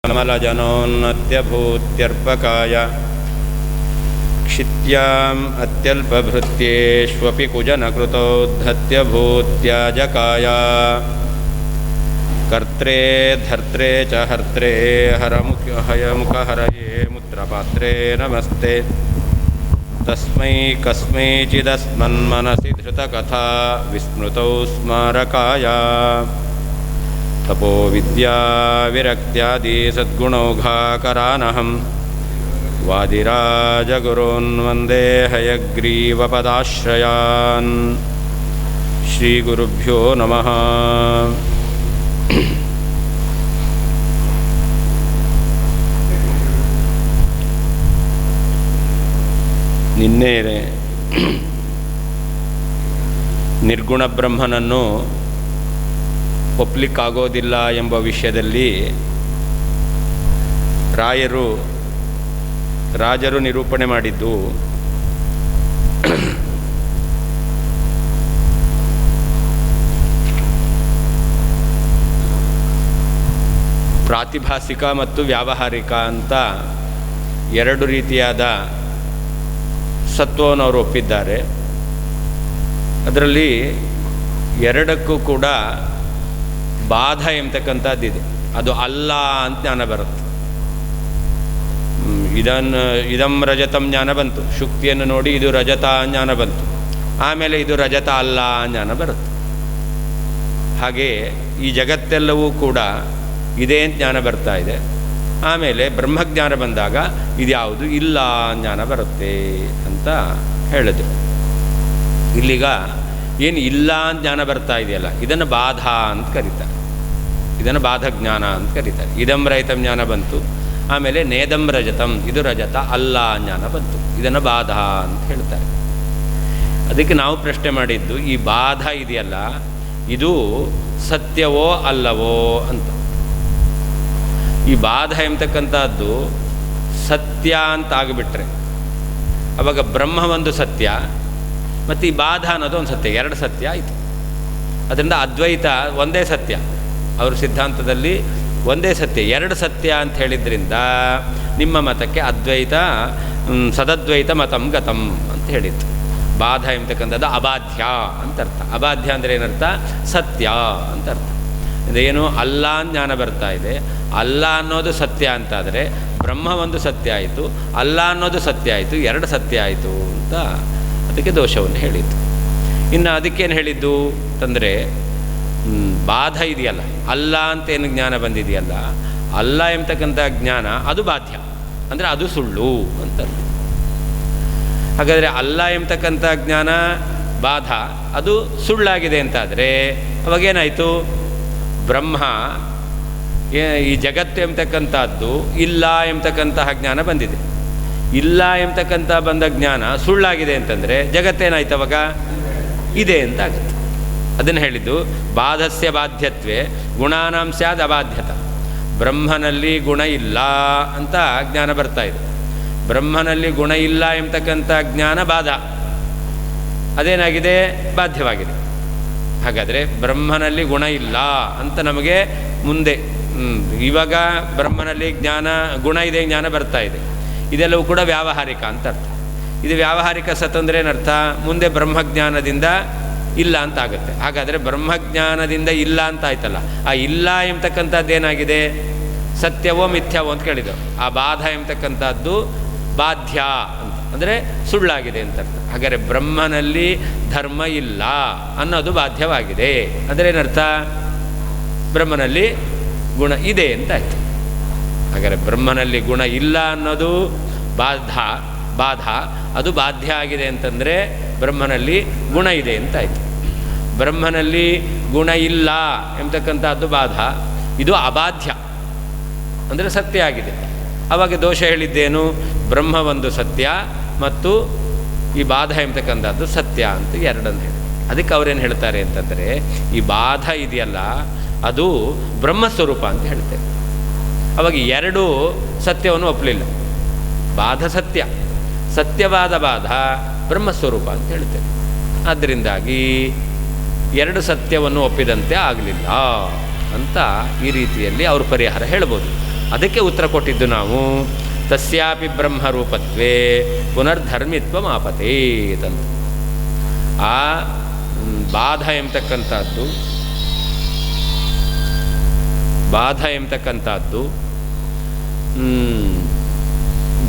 कमलजनोन्नत्यभूत्यर्पकाय क्षित्याम् अत्यल्पभृत्येष्वपि कुजनकृतोद्धत्यभूत्याजकाय कर्त्रे धर्त्रे च हर्त्रे हयमुखहरये मुत्रपात्रे नमस्ते तस्मै कस्मैचिदस्मन्मनसि धृतकथा विस्मृतौ स्मारकाय तपो विद्या विरक्त्यादि सद्गुणौघाकरानहं वादिराजगुरून् वन्दे हयग्रीवपदाश्रयान् श्रीगुरुभ्यो नमः। ನಿನ್ನೆ ನಿರ್ಗುಣ ಬ್ರಹ್ಮನನ್ನು ಒಪ್ಪಲಿಕ್ಕಾಗೋದಿಲ್ಲ ಎಂಬ ವಿಷಯದಲ್ಲಿ ರಾಜರು ನಿರೂಪಣೆ ಮಾಡಿದ್ದು ಪ್ರಾತಿಭಾಸಿಕ ಮತ್ತು ವ್ಯಾವಹಾರಿಕ ಅಂತ ಎರಡು ರೀತಿಯಾದ ಸತ್ವವನ್ನು ಅವರು ಒಪ್ಪಿದ್ದಾರೆ. ಅದರಲ್ಲಿ ಎರಡಕ್ಕೂ ಕೂಡ ಬಾಧ ಎಂಬತಕ್ಕಂಥದ್ದಿದೆ, ಅದು ಅಲ್ಲ ಅಂತ ಜ್ಞಾನ ಬರುತ್ತೆ. ಇದಂ ರಜತಂ ಜ್ಞಾನ ಬಂತು, ಶುಕ್ತಿಯನ್ನು ನೋಡಿ ಇದು ರಜತ ಜ್ಞಾನ ಬಂತು, ಆಮೇಲೆ ಇದು ರಜತ ಅಲ್ಲ ಜ್ಞಾನ ಬರುತ್ತೆ. ಹಾಗೆ ಈ ಜಗತ್ತೆಲ್ಲವೂ ಕೂಡ ಇದೇ ಜ್ಞಾನ ಬರ್ತಾ ಇದೆ. ಆಮೇಲೆ ಬ್ರಹ್ಮಜ್ಞಾನ ಬಂದಾಗ ಇದ್ಯಾವುದು ಇಲ್ಲ ಜ್ಞಾನ ಬರುತ್ತೆ ಅಂತ ಹೇಳಿದ್ರು. ಇಲ್ಲಿಗ ಏನು ಇಲ್ಲ ಜ್ಞಾನ ಬರ್ತಾ ಇದೆಯಲ್ಲ, ಇದನ್ನು ಬಾಧ ಅಂತ ಕರೀತಾರೆ, ಇದನ್ನು ಬಾಧ ಜ್ಞಾನ ಅಂತ ಕರೀತಾರೆ. ಇದಂ ರಹಿತಂ ಜ್ಞಾನ ಬಂತು, ಆಮೇಲೆ ನೇದಂ ರಜತಂ, ಇದು ರಜತ ಅಲ್ಲ ಜ್ಞಾನ ಬಂತು, ಇದನ್ನು ಬಾಧ ಅಂತ ಹೇಳ್ತಾರೆ. ಅದಕ್ಕೆ ನಾವು ಪ್ರಶ್ನೆ ಮಾಡಿದ್ದು, ಈ ಬಾಧ ಇದೆಯಲ್ಲ ಇದು ಸತ್ಯವೋ ಅಲ್ಲವೋ ಅಂತ. ಈ ಬಾಧ ಎಂಬತಕ್ಕಂಥದ್ದು ಸತ್ಯ ಅಂತ ಆಗಿಬಿಟ್ರೆ ಅವಾಗ ಬ್ರಹ್ಮ ಒಂದು ಸತ್ಯ ಮತ್ತು ಈ ಬಾಧ ಅನ್ನೋದು ಒಂದು ಸತ್ಯ, ಎರಡು ಸತ್ಯ ಆಯಿತು. ಅದರಿಂದ ಅದ್ವೈತ ಒಂದೇ ಸತ್ಯ, ಅವ್ರ ಸಿದ್ಧಾಂತದಲ್ಲಿ ಒಂದೇ ಸತ್ಯ, ಎರಡು ಸತ್ಯ ಅಂತ ಹೇಳಿದ್ರಿಂದ ನಿಮ್ಮ ಮತಕ್ಕೆ ಅದ್ವೈತ ಸದದ್ವೈತ ಮತಂ ಗತಂ ಅಂತ ಹೇಳಿತ್ತು. ಬಾಧ ಎಂಬತಕ್ಕಂಥದ್ದು ಅಬಾಧ್ಯ ಅಂತ ಅರ್ಥ. ಅಬಾಧ್ಯ ಅಂದರೆ ಏನರ್ಥ? ಸತ್ಯ ಅಂತ ಅರ್ಥ. ಇದೇನು ಅಲ್ಲ ಜ್ಞಾನ ಬರ್ತಾ ಇದೆ, ಅಲ್ಲ ಅನ್ನೋದು ಸತ್ಯ ಅಂತಾದರೆ ಬ್ರಹ್ಮ ಒಂದು ಸತ್ಯ ಆಯಿತು, ಅಲ್ಲ ಅನ್ನೋದು ಸತ್ಯ ಆಯಿತು, ಎರಡು ಸತ್ಯ ಆಯಿತು ಅಂತ ಅದಕ್ಕೆ ದೋಷವನ್ನು ಹೇಳಿದ್ದು. ಇನ್ನು ಅದಕ್ಕೇನು ಹೇಳಿದ್ದು ಅಂತಂದರೆ, ಬಾಧ ಇದೆಯಲ್ಲ, ಅಲ್ಲ ಅಂತೇನು ಜ್ಞಾನ ಬಂದಿದೆಯಲ್ಲ, ಅಲ್ಲ ಎಂಬತಕ್ಕಂಥ ಜ್ಞಾನ ಅದು ಬಾಧ್ಯ, ಅಂದರೆ ಅದು ಸುಳ್ಳು ಅಂತ. ಹಾಗಾದರೆ ಅಲ್ಲ ಎಂಬತಕ್ಕಂಥ ಜ್ಞಾನ ಬಾಧ, ಅದು ಸುಳ್ಳಾಗಿದೆ ಅಂತಾದರೆ ಅವಾಗೇನಾಯಿತು? ಬ್ರಹ್ಮ ಈ ಜಗತ್ತು ಎಂಬತಕ್ಕಂಥದ್ದು ಇಲ್ಲ ಎಂಬತಕ್ಕಂತಹ ಜ್ಞಾನ ಬಂದಿದೆ. ಇಲ್ಲ ಎಂಬತಕ್ಕಂಥ ಬಂದ ಜ್ಞಾನ ಸುಳ್ಳಾಗಿದೆ ಅಂತಂದರೆ ಜಗತ್ತೇನಾಯ್ತು? ಅವಾಗ ಇದೆ ಅಂತ ಆಗುತ್ತೆ. ಅದನ್ನು ಹೇಳಿದ್ದು ಬಾಧಸ್ಯ ಬಾಧ್ಯತ್ವೇ ಗುಣಾನಾಂ ಸ್ಯಾದ್ ಅಬಾಧ್ಯತ. ಬ್ರಹ್ಮನಲ್ಲಿ ಗುಣ ಇಲ್ಲ ಅಂತ ಜ್ಞಾನ ಬರ್ತಾ ಇದೆ. ಬ್ರಹ್ಮನಲ್ಲಿ ಗುಣ ಇಲ್ಲ ಎಂಬತಕ್ಕಂಥ ಜ್ಞಾನ ಬಾಧ, ಅದೇನಾಗಿದೆ? ಬಾಧ್ಯವಾಗಿದೆ. ಹಾಗಾದರೆ ಬ್ರಹ್ಮನಲ್ಲಿ ಗುಣ ಇಲ್ಲ ಅಂತ ನಮಗೆ ಮುಂದೆ ಇವಾಗ ಬ್ರಹ್ಮನಲ್ಲಿ ಗುಣ ಇದೆ ಜ್ಞಾನ ಬರ್ತಾ ಇದೆ. ಇದೆಲ್ಲವೂ ಕೂಡ ವ್ಯಾವಹಾರಿಕ ಅಂತ ಅರ್ಥ. ಇದು ವ್ಯಾವಹಾರಿಕ ಸತ್ ಅಂದರೆ ಏನರ್ಥ? ಮುಂದೆ ಬ್ರಹ್ಮಜ್ಞಾನದಿಂದ ಇಲ್ಲ ಅಂತ ಆಗುತ್ತೆ. ಹಾಗಾದರೆ ಬ್ರಹ್ಮಜ್ಞಾನದಿಂದ ಇಲ್ಲ ಅಂತ ಆಯ್ತಲ್ಲ, ಆ ಇಲ್ಲ ಎಂಬತಕ್ಕಂಥದ್ದೇನಾಗಿದೆ? ಸತ್ಯವೋ ಮಿಥ್ಯವೋ ಅಂತ ಕೇಳಿದೆವು. ಆ ಬಾಧ ಎಂಬತಕ್ಕಂಥದ್ದು ಬಾಧ್ಯ ಅಂತ ಅಂದರೆ ಸುಳ್ಳಾಗಿದೆ ಅಂತ ಅರ್ಥ. ಹಾಗಾದರೆ ಬ್ರಹ್ಮನಲ್ಲಿ ಧರ್ಮ ಇಲ್ಲ ಅನ್ನೋದು ಬಾಧ್ಯವಾಗಿದೆ ಅಂದರೆ ಏನರ್ಥ? ಬ್ರಹ್ಮನಲ್ಲಿ ಗುಣ ಇದೆ ಅಂತ ಆಯಿತು. ಹಾಗಾದರೆ ಬ್ರಹ್ಮನಲ್ಲಿ ಗುಣ ಇಲ್ಲ ಅನ್ನೋದು ಬಾಧ, ಅದು ಬಾಧ್ಯ ಆಗಿದೆ ಅಂತಂದರೆ ಬ್ರಹ್ಮನಲ್ಲಿ ಗುಣ ಇದೆ ಅಂತ ಆಯಿತು. ಬ್ರಹ್ಮನಲ್ಲಿ ಗುಣ ಇಲ್ಲ ಎಂಬತಕ್ಕಂಥದ್ದು ಬಾಧ, ಇದು ಅಬಾಧ್ಯ ಅಂದರೆ ಸತ್ಯ ಆಗಿದೆ. ಆವಾಗ ದೋಷ ಹೇಳಿದ್ದೇನು? ಬ್ರಹ್ಮ ಒಂದು ಸತ್ಯ ಮತ್ತು ಈ ಬಾಧ ಎಂಬತಕ್ಕಂಥದ್ದು ಸತ್ಯ ಅಂತ ಎರಡನ್ನು ಹೇಳಿ. ಅದಕ್ಕೆ ಅವರೇನು ಹೇಳ್ತಾರೆ ಅಂತಂದರೆ, ಈ ಬಾಧ ಇದೆಯಲ್ಲ ಅದು ಬ್ರಹ್ಮಸ್ವರೂಪ ಅಂತ ಹೇಳ್ತೇವೆ. ಅವಾಗ ಎರಡು ಸತ್ಯವನ್ನು ಒಪ್ಪಲಿಲ್ಲ. ಬಾಧ ಸತ್ಯ, ಸತ್ಯವಾದ ಬಾಧ ಬ್ರಹ್ಮಸ್ವರೂಪ ಅಂತ ಹೇಳ್ತೇವೆ. ಆದ್ದರಿಂದಾಗಿ ಎರಡು ಸತ್ಯವನ್ನು ಒಪ್ಪಿದಂತೆ ಆಗಲಿಲ್ಲ ಅಂತ ಈ ರೀತಿಯಲ್ಲಿ ಅವರು ಪರಿಹಾರ ಹೇಳ್ಬೋದು. ಅದಕ್ಕೆ ಉತ್ತರ ಕೊಟ್ಟಿದ್ದು ನಾವು ತಸ್ಯಾಪಿ ಬ್ರಹ್ಮರೂಪತ್ವೇ ಪುನರ್ಧರ್ಮಿತ್ವ ಮಾಪತೇತಂತ. ಆ ಬಾಧ ಎಂಬತಕ್ಕಂಥದ್ದು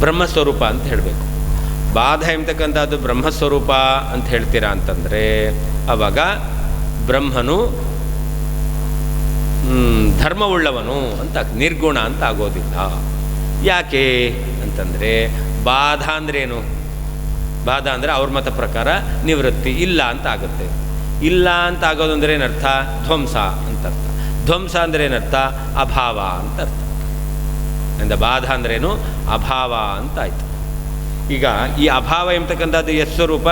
ಬ್ರಹ್ಮಸ್ವರೂಪ ಅಂತ ಹೇಳಬೇಕು. ಬಾಧ ಎಂಬತಕ್ಕಂಥದ್ದು ಬ್ರಹ್ಮಸ್ವರೂಪ ಅಂತ ಹೇಳ್ತೀರಾ ಅಂತಂದರೆ ಆವಾಗ ಬ್ರಹ್ಮನು ಧರ್ಮವುಳ್ಳವನು ಅಂತ ನಿರ್ಗುಣ ಅಂತ ಆಗೋದಿಲ್ಲ. ಯಾಕೆ ಅಂತಂದರೆ ಬಾಧ ಅಂದ್ರೇನು? ಬಾಧ ಅಂದರೆ ಅವ್ರ ಮತ ಪ್ರಕಾರ ನಿವೃತ್ತಿ ಇಲ್ಲ ಅಂತ ಆಗುತ್ತೆ. ಇಲ್ಲ ಅಂತ ಆಗೋದು ಅಂದರೆ ಏನರ್ಥ? ಧ್ವಂಸ ಅಂತ ಅರ್ಥ. ಧ್ವಂಸ ಅಂದರೆ ಏನರ್ಥ? ಅಭಾವ ಅಂತ ಅರ್ಥ. ಅಂದರೆ ಬಾಧ ಅಂದ್ರೇನು? ಅಭಾವ ಅಂತ ಆಯಿತು. ಈಗ ಈ ಅಭಾವ ಎಂಬತಕ್ಕಂಥದ್ದು ಸ್ವರೂಪ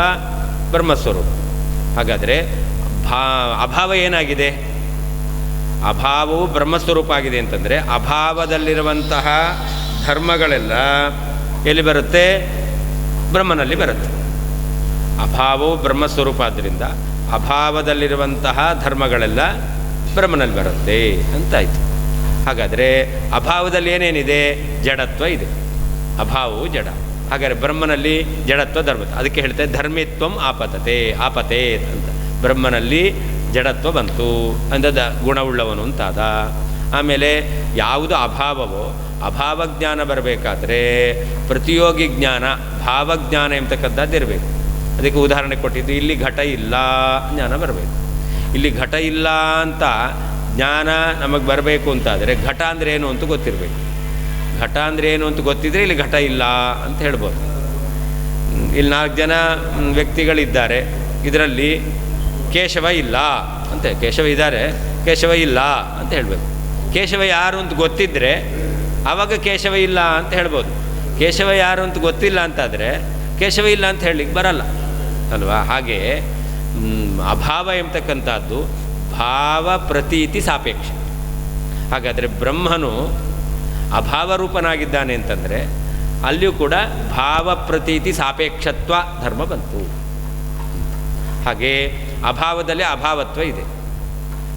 ಬ್ರಹ್ಮಸ್ವರೂಪ. ಹಾಗಾದರೆ ಅಭಾವ ಏನಾಗಿದೆ? ಅಭಾವವು ಬ್ರಹ್ಮಸ್ವರೂಪ ಆಗಿದೆ ಅಂತಂದರೆ ಅಭಾವದಲ್ಲಿರುವಂತಹ ಧರ್ಮಗಳೆಲ್ಲ ಎಲ್ಲಿ ಬರುತ್ತೆ? ಬ್ರಹ್ಮನಲ್ಲಿ ಬರುತ್ತೆ. ಅಭಾವವು ಬ್ರಹ್ಮಸ್ವರೂಪ ಆದ್ದರಿಂದ ಅಭಾವದಲ್ಲಿರುವಂತಹ ಧರ್ಮಗಳೆಲ್ಲ ಬ್ರಹ್ಮನಲ್ಲಿ ಬರುತ್ತೆ ಅಂತಾಯಿತು. ಹಾಗಾದರೆ ಅಭಾವದಲ್ಲಿ ಏನೇನಿದೆ? ಜಡತ್ವ ಇದೆ. ಅಭಾವವು ಜಡ. ಹಾಗಾದರೆ ಬ್ರಹ್ಮನಲ್ಲಿ ಜಡತ್ವ ಧರ್ಮ. ಅದಕ್ಕೆ ಹೇಳ್ತಾರೆ ಧರ್ಮಿತ್ವಂ ಆಪತೇತ್ ಅಂತ. ಬ್ರಹ್ಮನಲ್ಲಿ ಜಡತ್ವ ಬಂತು ಅಂದದ ಗುಣವುಳ್ಳವನು ಅಂತಾದ. ಆಮೇಲೆ ಯಾವುದು ಅಭಾವವೋ ಅಭಾವಜ್ಞಾನ ಬರಬೇಕಾದ್ರೆ ಪ್ರತಿಯೋಗಿ ಜ್ಞಾನ ಭಾವಜ್ಞಾನ ಎಂಬತಕ್ಕಂಥದ್ದು ಇರಬೇಕು. ಅದಕ್ಕೆ ಉದಾಹರಣೆ ಕೊಟ್ಟಿದ್ದು ಇಲ್ಲಿ ಘಟ ಇಲ್ಲ ಜ್ಞಾನ ಬರಬೇಕು. ಇಲ್ಲಿ ಘಟ ಇಲ್ಲ ಅಂತ ಜ್ಞಾನ ನಮಗೆ ಬರಬೇಕು ಅಂತಾದರೆ ಘಟ ಅಂದರೆ ಏನು ಅಂತ ಗೊತ್ತಿರಬೇಕು. ಘಟ ಅಂದರೆ ಏನು ಅಂತ ಗೊತ್ತಿದ್ರೆ ಇಲ್ಲಿ ಘಟ ಇಲ್ಲ ಅಂತ ಹೇಳ್ಬೋದು. ಇಲ್ಲಿ 4 ಜನ ವ್ಯಕ್ತಿಗಳಿದ್ದಾರೆ, ಇದರಲ್ಲಿ ಕೇಶವ ಇಲ್ಲ ಅಂತ. ಕೇಶವ ಇದ್ದಾರೆ, ಕೇಶವ ಇಲ್ಲ ಅಂತ ಹೇಳಬೇಕು. ಕೇಶವ ಯಾರು ಅಂತ ಗೊತ್ತಿದ್ದರೆ ಆವಾಗ ಕೇಶವ ಇಲ್ಲ ಅಂತ ಹೇಳ್ಬೋದು. ಕೇಶವ ಯಾರು ಅಂತ ಗೊತ್ತಿಲ್ಲ ಅಂತಾದರೆ ಕೇಶವ ಇಲ್ಲ ಅಂತ ಹೇಳಲಿಕ್ಕೆ ಬರಲ್ಲ ಅಲ್ವಾ? ಹಾಗೆ ಅಭಾವ ಎಂಬತಕ್ಕಂಥದ್ದು ಭಾವ ಪ್ರತೀತಿ ಸಾಪೇಕ್ಷ. ಹಾಗಾದರೆ ಬ್ರಹ್ಮನು ಅಭಾವರೂಪನಾಗಿದ್ದಾನೆ ಅಂತಂದರೆ ಅಲ್ಲಿಯೂ ಕೂಡ ಭಾವ ಪ್ರತೀತಿ ಸಾಪೇಕ್ಷತ್ವ ಧರ್ಮ ಬಂತು. ಹಾಗೆ ಅಭಾವದಲ್ಲಿ ಅಭಾವತ್ವ ಇದೆ,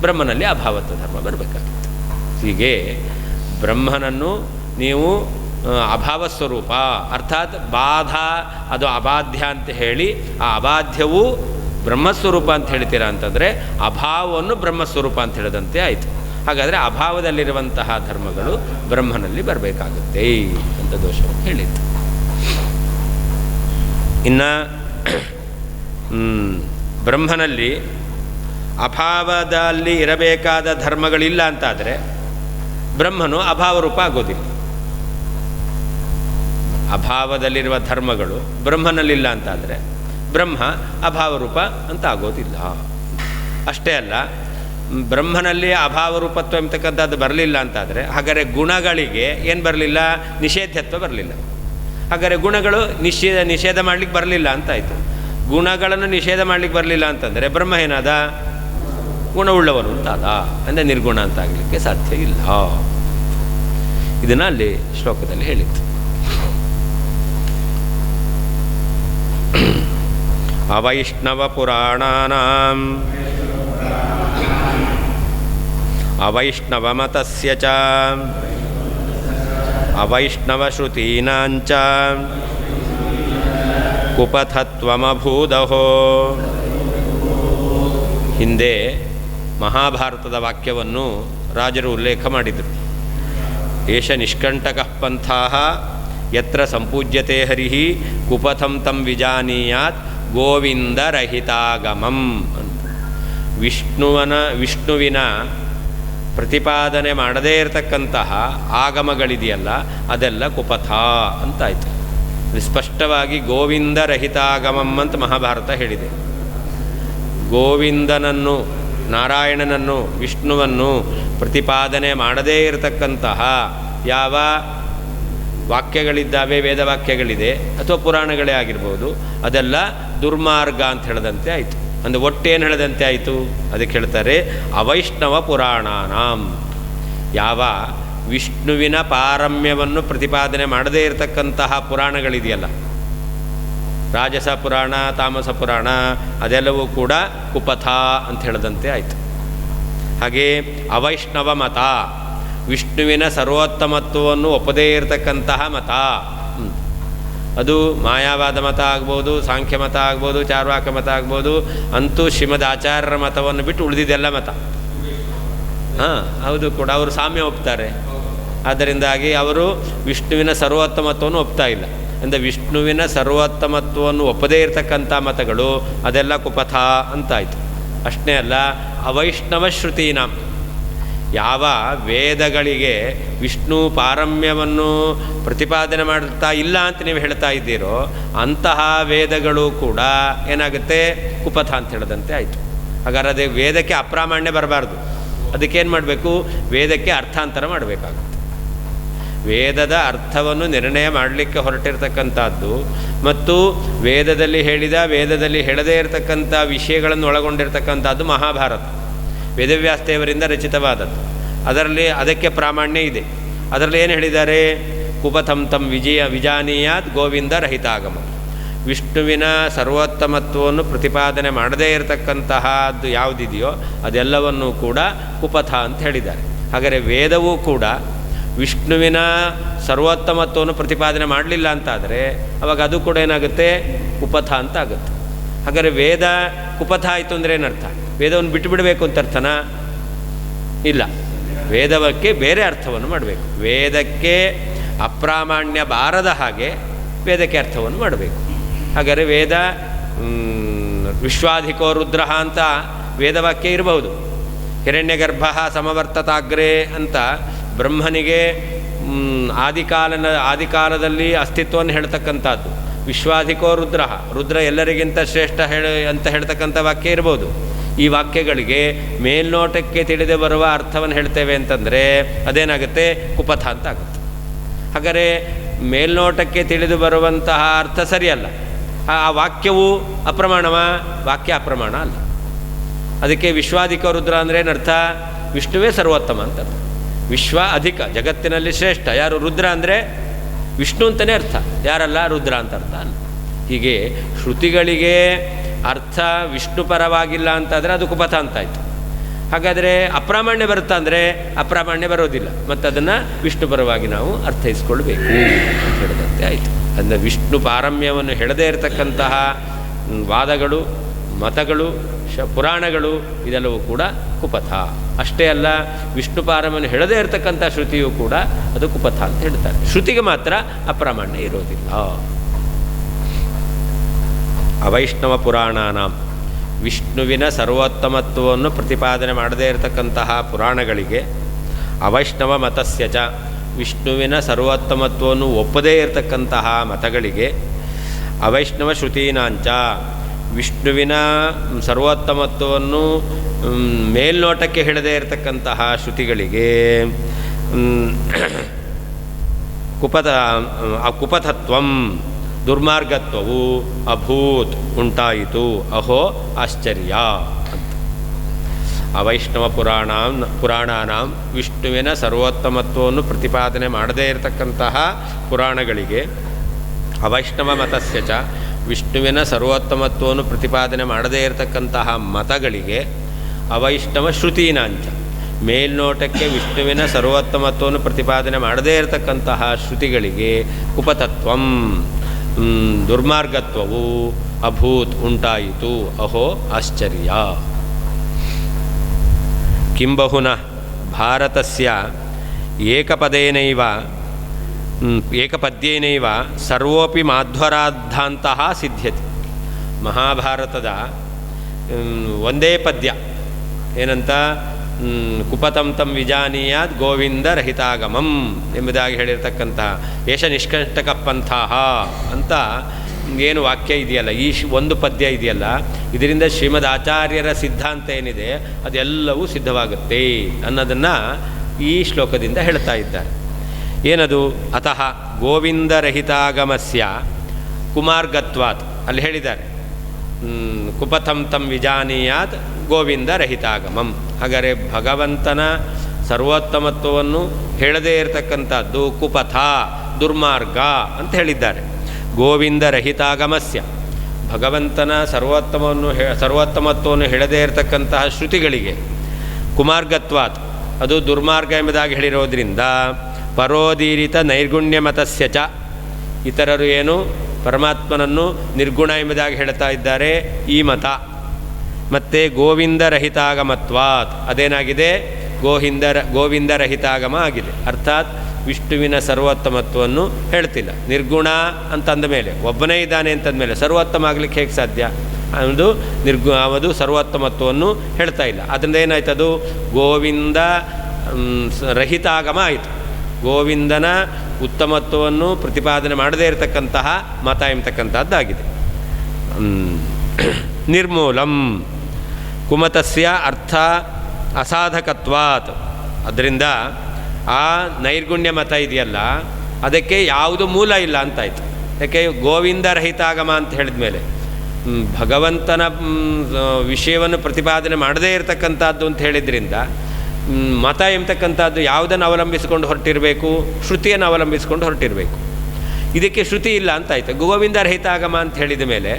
ಬ್ರಹ್ಮನಲ್ಲಿ ಅಭಾವತ್ವ ಧರ್ಮ ಬರಬೇಕಾಗುತ್ತೆ. ಹೀಗೆ ಬ್ರಹ್ಮನನ್ನು ನೀವು ಅಭಾವ ಸ್ವರೂಪ ಅರ್ಥಾತ್ ಬಾಧ ಅದು ಅಬಾಧ್ಯ ಅಂತ ಹೇಳಿ ಆ ಅಬಾಧ್ಯವು ಬ್ರಹ್ಮಸ್ವರೂಪ ಅಂತ ಹೇಳ್ತೀರಾ ಅಂತಂದರೆ ಅಭಾವವನ್ನು ಬ್ರಹ್ಮಸ್ವರೂಪ ಅಂತ ಹೇಳಿದಂತೆ ಆಯಿತು. ಹಾಗಾದರೆ ಅಭಾವದಲ್ಲಿರುವಂತಹ ಧರ್ಮಗಳು ಬ್ರಹ್ಮನಲ್ಲಿ ಬರಬೇಕಾಗುತ್ತೆ ಅಂತ ದೋಷವನ್ನು ಹೇಳಿತ್ತು. ಇನ್ನು ಬ್ರಹ್ಮನಲ್ಲಿ ಅಭಾವದಲ್ಲಿ ಇರಬೇಕಾದ ಧರ್ಮಗಳಿಲ್ಲ ಅಂತಾದರೆ ಬ್ರಹ್ಮನು ಅಭಾವರೂಪ ಆಗೋದಿಲ್ಲ. ಅಭಾವದಲ್ಲಿರುವ ಧರ್ಮಗಳು ಬ್ರಹ್ಮನಲ್ಲಿಲ್ಲ ಅಂತಾದರೆ ಬ್ರಹ್ಮ ಅಭಾವರೂಪ ಅಂತ ಆಗೋದಿಲ್ಲ. ಅಷ್ಟೇ ಅಲ್ಲ, ಬ್ರಹ್ಮನಲ್ಲಿ ಅಭಾವರೂಪತ್ವ ಎಂಬತಕ್ಕಂಥದ್ದು ಬರಲಿಲ್ಲ ಅಂತಾದರೆ ಹಾಗಾದರೆ ಗುಣಗಳಿಗೆ ಏನು ಬರಲಿಲ್ಲ? ನಿಷೇಧತ್ವ ಬರಲಿಲ್ಲ. ಹಾಗಾದರೆ ಗುಣಗಳು ನಿಷೇಧ ಮಾಡಲಿಕ್ಕೆ ಬರಲಿಲ್ಲ ಅಂತಾಯಿತು. ಗುಣಗಳನ್ನು ನಿಷೇಧ ಮಾಡಲಿಕ್ಕೆ ಬರಲಿಲ್ಲ ಅಂತಂದರೆ ಬ್ರಹ್ಮ ಏನಾದ? ಗುಣವುಳ್ಳವನು ಅಂತಾದ. ಅಂದರೆ ನಿರ್ಗುಣ ಅಂತ ಆಗಲಿಕ್ಕೆ ಸಾಧ್ಯ ಇಲ್ಲ. ಇದನ್ನು ಅಲ್ಲಿ ಶ್ಲೋಕದಲ್ಲಿ ಹೇಳಿತ್ತು. ಅವೈಷ್ಣವ ಪುರಾಣಾನಾಂ ಅವೈಷ್ಣವ ಮತಸ್ಯ ಚ ಅವೈಷ್ಣವ ಶ್ರುತೀನಾಂಚ ಕುಪಥತ್ವಮಭೂದಹೋ. ಹಿಂದೆ ಮಹಾಭಾರತದ ವಾಕ್ಯವನ್ನು ರಾಜರು ಉಲ್ಲೇಖ ಮಾಡಿದರು. ಏಷ ನಿಷ್ಕಂಟಕಃ ಪಂಥಾಃ ಯತ್ರ ಸಂಪೂಜ್ಯತೆ ಹರಿಃ ಕುಪಥಂ ತಂ ವಿಜಾನೀಯಾತ್ ಗೋವಿಂದರಹಿತಾಗಮಂ ಅಂತ. ವಿಷ್ಣುವಿನ ಪ್ರತಿಪಾದನೆ ಮಾಡದೇ ಇರತಕ್ಕಂತಹ ಆಗಮಗಳಿದೆಯಲ್ಲ ಅದೆಲ್ಲ ಕುಪಥ ಅಂತಾಯಿತು. ಸ್ಪಷ್ಟವಾಗಿ ಗೋವಿಂದರಹಿತಾಗಮಂ ಅಂತ ಮಹಾಭಾರತ ಹೇಳಿದೆ. ಗೋವಿಂದನನ್ನು, ನಾರಾಯಣನನ್ನು, ವಿಷ್ಣುವನ್ನು ಪ್ರತಿಪಾದನೆ ಮಾಡದೇ ಇರತಕ್ಕಂತಹ ಯಾವ ವಾಕ್ಯಗಳಿದ್ದಾವೆ, ವೇದವಾಕ್ಯಗಳಿದೆ ಅಥವಾ ಪುರಾಣಗಳೇ ಆಗಿರ್ಬೋದು, ಅದೆಲ್ಲ ದುರ್ಮಾರ್ಗ ಅಂತ ಹೇಳದಂತೆ ಆಯಿತು. ಅಂದರೆ ಒಟ್ಟೇನು ಹೇಳದಂತೆ ಆಯಿತು? ಅದಕ್ಕೆ ಹೇಳ್ತಾರೆ ಅವೈಷ್ಣವ ಪುರಾಣಾನಾಂ. ಯಾವ ವಿಷ್ಣುವಿನ ಪಾರಮ್ಯವನ್ನು ಪ್ರತಿಪಾದನೆ ಮಾಡದೇ ಇರತಕ್ಕಂತಹ ಪುರಾಣಗಳಿದೆಯಲ್ಲ, ರಾಜಸ ಪುರಾಣ, ತಾಮಸ ಪುರಾಣ, ಅದೆಲ್ಲವೂ ಕೂಡ ಕುಪಥ ಅಂತ ಹೇಳದಂತೆ ಆಯಿತು. ಹಾಗೆ ಅವೈಷ್ಣವ ಮತ, ವಿಷ್ಣುವಿನ ಸರ್ವೋತ್ತಮತ್ವವನ್ನು ಒಪ್ಪದೇ ಇರತಕ್ಕಂತಹ ಮತ. ಅದು ಮಾಯಾವಾದ ಮತ ಆಗ್ಬೋದು, ಸಾಂಖ್ಯ ಮತ ಆಗ್ಬೋದು, ಚಾರ್ವಾಕ ಮತ ಆಗ್ಬೋದು. ಅಂತೂ ಶ್ರೀಮದ್ ಆಚಾರ್ಯರ ಮತವನ್ನು ಬಿಟ್ಟು ಉಳಿದಿದ್ದೆಲ್ಲ ಮತ. ಹೌದು ಕೂಡ, ಅವರು ಸಾಮ್ಯ ಒಪ್ತಾರೆ. ಆದ್ದರಿಂದಾಗಿ ಅವರು ವಿಷ್ಣುವಿನ ಸರ್ವೋತ್ತಮತ್ವವನ್ನು ಒಪ್ತಾ ಇಲ್ಲ. ಅಂದರೆ ವಿಷ್ಣುವಿನ ಸರ್ವೋತ್ತಮತ್ವವನ್ನು ಒಪ್ಪದೇ ಇರತಕ್ಕಂಥ ಮತಗಳು ಅದೆಲ್ಲ ಕುಪಥ ಅಂತಾಯಿತು. ಅಷ್ಟೇ ಅಲ್ಲ, ಅವೈಷ್ಣವ ಶ್ರುತೀನಾಂ, ಯಾವ ವೇದಗಳಿಗೆ ವಿಷ್ಣು ಪಾರಮ್ಯವನ್ನು ಪ್ರತಿಪಾದನೆ ಮಾಡ್ತಾ ಇಲ್ಲ ಅಂತ ನೀವು ಹೇಳ್ತಾ ಇದ್ದೀರೋ ಅಂತಹ ವೇದಗಳು ಕೂಡ ಏನಾಗುತ್ತೆ, ಕುಪಥ ಅಂತ ಹೇಳದಂತೆ ಆಯಿತು. ಹಾಗಾದ್ರೆ ಅದೇ ವೇದಕ್ಕೆ ಅಪ್ರಾಮಾಣ್ಯ ಬರಬಾರ್ದು. ಅದಕ್ಕೇನು ಮಾಡಬೇಕು, ವೇದಕ್ಕೆ ಅರ್ಥಾಂತರ ಮಾಡಬೇಕಾಗುತ್ತೆ. ವೇದದ ಅರ್ಥವನ್ನು ನಿರ್ಣಯ ಮಾಡಲಿಕ್ಕೆ ಹೊರಟಿರ್ತಕ್ಕಂಥದ್ದು ಮತ್ತು ವೇದದಲ್ಲಿ ಹೇಳಿದ ವೇದದಲ್ಲಿ ಹೇಳದೇ ಇರತಕ್ಕಂಥ ವಿಷಯಗಳನ್ನು ಒಳಗೊಂಡಿರ್ತಕ್ಕಂಥದ್ದು ಮಹಾಭಾರತ, ವೇದವ್ಯಾಸದೇವರಿಂದ ರಚಿತವಾದದ್ದು. ಅದರಲ್ಲಿ ಅದಕ್ಕೆ ಪ್ರಾಮಾಣ್ಯ ಇದೆ. ಅದರಲ್ಲಿ ಏನು ಹೇಳಿದ್ದಾರೆ, ಕುಪಥಂ ತಂ ವಿಜಾನೀಯಾತ್ ಗೋವಿಂದ ರಹಿತಾಗಮ. ವಿಷ್ಣುವಿನ ಸರ್ವೋತ್ತಮತ್ವವನ್ನು ಪ್ರತಿಪಾದನೆ ಮಾಡದೇ ಇರತಕ್ಕಂತಹದ್ದು ಯಾವುದಿದೆಯೋ ಅದೆಲ್ಲವನ್ನೂ ಕೂಡ ಕುಪಥ ಅಂತ ಹೇಳಿದ್ದಾರೆ. ಹಾಗಾದರೆ ವೇದವೂ ಕೂಡ ವಿಷ್ಣುವಿನ ಸರ್ವೋತ್ತಮತ್ವವನ್ನು ಪ್ರತಿಪಾದನೆ ಮಾಡಲಿಲ್ಲ ಅಂತಾದರೆ ಅವಾಗ ಅದು ಕೂಡ ಏನಾಗುತ್ತೆ, ಕುಪಥ ಅಂತ ಆಗುತ್ತೆ. ಹಾಗಾದರೆ ವೇದ ಕುಪಥ ಆಯಿತು ಅಂದರೆ ಏನರ್ಥ, ವೇದವನ್ನು ಬಿಟ್ಟು ಬಿಡಬೇಕು ಅಂತ ಅರ್ಥನಾ? ಇಲ್ಲ, ವೇದಕ್ಕೆ ಬೇರೆ ಅರ್ಥವನ್ನು ಮಾಡಬೇಕು. ವೇದಕ್ಕೆ ಅಪ್ರಾಮಾಣ್ಯ ಬಾರದ ಹಾಗೆ ವೇದಕ್ಕೆ ಅರ್ಥವನ್ನು ಮಾಡಬೇಕು. ಹಾಗಾದರೆ ವೇದ ವಿಶ್ವಾಧಿಕೋ ರುದ್ರ ಅಂತ ವೇದವಾಕ್ಯ ಇರಬಹುದು. ಹಿರಣ್ಯಗರ್ಭ ಸಮವರ್ತತಾಗ್ರೇ ಅಂತ ಬ್ರಹ್ಮನಿಗೆ ಆದಿಕಾಲದಲ್ಲಿ ಅಸ್ತಿತ್ವವನ್ನು ಹೇಳ್ತಕ್ಕಂಥದ್ದು. ವಿಶ್ವಾಧಿಕೋ ರುದ್ರ, ರುದ್ರ ಎಲ್ಲರಿಗಿಂತ ಶ್ರೇಷ್ಠ ಅಂತ ಹೇಳ್ತಕ್ಕಂಥ ವಾಕ್ಯ ಇರ್ಬೋದು. ಈ ವಾಕ್ಯಗಳಿಗೆ ಮೇಲ್ನೋಟಕ್ಕೆ ತಿಳಿದು ಬರುವ ಅರ್ಥವನ್ನು ಹೇಳ್ತೇವೆ ಅಂತಂದರೆ ಅದೇನಾಗುತ್ತೆ, ಕುಪಥ ಅಂತ ಆಗುತ್ತೆ. ಹಾಗಾದರೆ ಮೇಲ್ನೋಟಕ್ಕೆ ತಿಳಿದು ಬರುವಂತಹ ಅರ್ಥ ಸರಿಯಲ್ಲ. ಆ ವಾಕ್ಯವು ಅಪ್ರಮಾಣವ, ವಾಕ್ಯ ಅಪ್ರಮಾಣ ಅಲ್ಲ. ಅದಕ್ಕೆ ವಿಶ್ವಾಧಿಕ ರುದ್ರ ಅಂದರೆ ಏನರ್ಥ, ವಿಷ್ಣುವೇ ಸರ್ವೋತ್ತಮ ಅಂತ. ವಿಶ್ವ ಅಧಿಕ, ಜಗತ್ತಿನಲ್ಲಿ ಶ್ರೇಷ್ಠ ಯಾರು, ರುದ್ರ ಅಂದರೆ ವಿಷ್ಣು ಅಂತಲೇ ಅರ್ಥ, ಯಾರಲ್ಲ ರುದ್ರ ಅಂತ ಅರ್ಥ ಅಲ್ಲ. ಹೀಗೆ ಶ್ರುತಿಗಳಿಗೆ ಅರ್ಥ ವಿಷ್ಣು ಪರವಾಗಿಲ್ಲ ಅಂತಾದರೆ ಅದು ಕುಪಥ ಅಂತಾಯಿತು. ಹಾಗಾದರೆ ಅಪ್ರಾಮಾಣ್ಯ ಬರುತ್ತಾ ಅಂದರೆ ಅಪ್ರಾಮಾಣ್ಯ ಬರೋದಿಲ್ಲ, ಮತ್ತು ಅದನ್ನು ವಿಷ್ಣು ಪರವಾಗಿ ನಾವು ಅರ್ಥೈಸ್ಕೊಳ್ಬೇಕು ಅಂತ ಹೇಳಿದಂತೆ ಆಯಿತು. ಅಂದರೆ ವಿಷ್ಣು ಪಾರಮ್ಯವನ್ನು ಹೇಳದೇ ಇರತಕ್ಕಂತಹ ವಾದಗಳು, ಮತಗಳು, ಪುರಾಣಗಳು ಇದೆಲ್ಲವೂ ಕೂಡ ಕುಪಥ. ಅಷ್ಟೇ ಅಲ್ಲ, ವಿಷ್ಣು ಪಾರಮ್ಯವನ್ನು ಹೇಳದೇ ಇರತಕ್ಕಂಥ ಶ್ರುತಿಯೂ ಕೂಡ ಅದು ಕುಪಥ ಅಂತ ಹೇಳ್ತಾರೆ. ಶ್ರುತಿಗೆ ಮಾತ್ರ ಅಪ್ರಾಮಾಣ್ಯ ಇರೋದಿಲ್ಲ. ಅವೈಷ್ಣವ ಪುರಾಣಾನಾಂ, ವಿಷ್ಣುವಿನ ಸರ್ವೋತ್ತಮತ್ವವನ್ನು ಪ್ರತಿಪಾದನೆ ಮಾಡದೇ ಇರತಕ್ಕಂತಹ ಪುರಾಣಗಳಿಗೆ, ಅವೈಷ್ಣವ ಮತಸ್ಯ ಚ, ವಿಷ್ಣುವಿನ ಸರ್ವೋತ್ತಮತ್ವವನ್ನು ಒಪ್ಪದೇ ಇರತಕ್ಕಂತಹ ಮತಗಳಿಗೆ, ಅವೈಷ್ಣವ ಶ್ರುತೀನಾಂಚ, ವಿಷ್ಣುವಿನ ಸರ್ವೋತ್ತಮತ್ವವನ್ನು ಮೇಲ್ನೋಟಕ್ಕೆ ಹೇಳದೇ ಇರತಕ್ಕಂತಹ ಶ್ರುತಿಗಳಿಗೆ ಕುಪಥತ್ವಂ, ದುರ್ಮಾರ್ಗತ್ವವು ಅಭೂತ್ ಉಂಟಾಯಿತು. ಅಹೋ ಆಶ್ಚರ್ಯ ಅಂತ. ಅವೈಷ್ಣವ ಪುರಾಣಾನಾಂ, ವಿಷ್ಣುವಿನ ಸರ್ವೋತ್ತಮತ್ವವನ್ನು ಪ್ರತಿಪಾದನೆ ಮಾಡದೇ ಇರತಕ್ಕಂತಹ ಪುರಾಣಗಳಿಗೆ, ಅವೈಷ್ಣವ ಮತಸ್ಯ ಚ, ವಿಷ್ಣುವಿನ ಸರ್ವೋತ್ತಮತ್ವವನ್ನು ಪ್ರತಿಪಾದನೆ ಮಾಡದೇ ಇರತಕ್ಕಂತಹ ಮತಗಳಿಗೆ, ಅವೈಷ್ಣವ ಶ್ರುತೀನಾಂಚ, ಮೇಲ್ನೋಟಕ್ಕೆ ವಿಷ್ಣುವಿನ ಸರ್ವೋತ್ತಮತ್ವವನ್ನು ಪ್ರತಿಪಾದನೆ ಮಾಡದೇ ಇರತಕ್ಕಂತಹ ಶ್ರುತಿಗಳಿಗೆ ಕುಪತತ್ವಂ, ದುರ್ಮಾರ್ಗತ್ವವು ಅಭೂತ್ ಉಂಟಾಯಿತು. ಅಹೋ ಆಶ್ಚರ್ಯ. ಕಿಂಬಹುನಃ ಭಾರತಸ್ಯ ಏಕಪದ್ಯೇನೈವ ಸರ್ವೋಪಿ ಮಾಧ್ವರಾದ್ಧಾಂತಃ ಸಿದ್ಧ್ಯತಿ. ಮಹಾಭಾರತದ ಒಂದೇ ಪದ್ಯ ಏನಂತ, ಕುಪತಂ ತಂ ವಿಜಾನೀಯಾತ್ ಗೋವಿಂದ ರಹಿತಾಗಮಂ ಎಂಬುದಾಗಿ ಹೇಳಿರ್ತಕ್ಕಂತಹ ಏಷ ನಿಷ್ಕಂಟಕ ಪಂಥಃ ಅಂತ ಏನು ವಾಕ್ಯ ಇದೆಯಲ್ಲ, ಈ ಒಂದು ಪದ್ಯ ಇದೆಯಲ್ಲ, ಇದರಿಂದ ಶ್ರೀಮದ್ ಆಚಾರ್ಯರ ಸಿದ್ಧಾಂತ ಏನಿದೆ ಅದೆಲ್ಲವೂ ಸಿದ್ಧವಾಗುತ್ತೆ ಅನ್ನೋದನ್ನು ಈ ಶ್ಲೋಕದಿಂದ ಹೇಳ್ತಾ ಇದ್ದಾರೆ. ಏನದು, ಅತಃ ಗೋವಿಂದರಹಿತಾಗಮಸ್ಯ ಕುಮಾರ್ಗತ್ವಾತ್, ಅಲ್ಲಿ ಹೇಳಿದ್ದಾರೆ ಕುಪಥಂ ತಂ ವಿಜಾನೀಯಾತ್ ಗೋವಿಂದರಹಿತಾಗಮಂ. ಹಾಗಾದರೆ ಭಗವಂತನ ಸರ್ವೋತ್ತಮತ್ವವನ್ನು ಹೇಳದೇ ಇರತಕ್ಕಂಥದ್ದು ಕುಪಥ, ದುರ್ಮಾರ್ಗ ಅಂತ ಹೇಳಿದ್ದಾರೆ. ಗೋವಿಂದರಹಿತಾಗಮಸ್ಯ, ಭಗವಂತನ ಸರ್ವೋತ್ತಮತ್ವವನ್ನು ಹೇಳದೇ ಇರತಕ್ಕಂತಹ ಶ್ರುತಿಗಳಿಗೆ ಕುಮಾರ್ಗತ್ವಾತ್, ಅದು ದುರ್ಮಾರ್ಗ ಎಂಬುದಾಗಿ ಹೇಳಿರೋದ್ರಿಂದ ಪರೋದೀರಿತ ನೈರ್ಗುಣ್ಯ ಮತಸ್ಯ ಚ, ಇತರರು ಏನು ಪರಮಾತ್ಮನನ್ನು ನಿರ್ಗುಣ ಎಂಬುದಾಗಿ ಹೇಳ್ತಾ ಇದ್ದಾರೆ ಈ ಮತ. ಮತ್ತು ಗೋವಿಂದರಹಿತಾಗಮತ್ವಾತ್, ಅದೇನಾಗಿದೆ ಗೋವಿಂದರಹಿತಾಗಮ ಆಗಿದೆ. ಅರ್ಥಾತ್ ವಿಷ್ಣುವಿನ ಸರ್ವೋತ್ತಮತ್ವವನ್ನು ಹೇಳ್ತಿಲ್ಲ. ನಿರ್ಗುಣ ಅಂತಂದ ಮೇಲೆ ಒಬ್ಬನೇ ಇದ್ದಾನೆ ಅಂತಂದಮೇಲೆ ಸರ್ವೋತ್ತಮ ಆಗಲಿಕ್ಕೆ ಹೇಗೆ ಸಾಧ್ಯ? ಅದು ಸರ್ವೋತ್ತಮತ್ವವನ್ನು ಹೇಳ್ತಾ ಇಲ್ಲ. ಅದರಿಂದ ಏನಾಯ್ತು, ಅದು ಗೋವಿಂದ ರಹಿತಾಗಮ ಆಯಿತು. ಗೋವಿಂದನ ಉತ್ತಮತ್ವವನ್ನು ಪ್ರತಿಪಾದನೆ ಮಾಡದೇ ಇರತಕ್ಕಂತಹ ಮತ ಎಂಬತಕ್ಕಂಥದ್ದಾಗಿದೆ. ನಿರ್ಮೂಲಂ ಕುಮತಸ್ಯ ಅರ್ಥ ಅಸಾಧಕತ್ವಾತ್, ಅದರಿಂದ ಆ ನೈರ್ಗುಣ್ಯ ಮತ ಇದೆಯಲ್ಲ ಅದಕ್ಕೆ ಯಾವುದು ಮೂಲ ಇಲ್ಲ ಅಂತಾಯಿತು. ಯಾಕೆ ಗೋವಿಂದ ರಹಿತಾಗಮ ಅಂತ ಹೇಳಿದ ಮೇಲೆ ಭಗವಂತನ ವಿಷಯವನ್ನು ಪ್ರತಿಪಾದನೆ ಮಾಡದೇ ಇರತಕ್ಕಂಥದ್ದು ಅಂತ ಹೇಳಿದ್ರಿಂದ ಮತ ಎಂಬತಕ್ಕಂಥದ್ದು ಯಾವುದನ್ನು ಅವಲಂಬಿಸಿಕೊಂಡು ಹೊರಟಿರಬೇಕು? ಶ್ರುತಿಯನ್ನು ಅವಲಂಬಿಸಿಕೊಂಡು ಹೊರಟಿರಬೇಕು. ಇದಕ್ಕೆ ಶ್ರುತಿ ಇಲ್ಲ ಅಂತಾಯಿತು. ಗೋವಿಂದ ರಹಿತಾಗಮ ಅಂತ ಹೇಳಿದ ಮೇಲೆ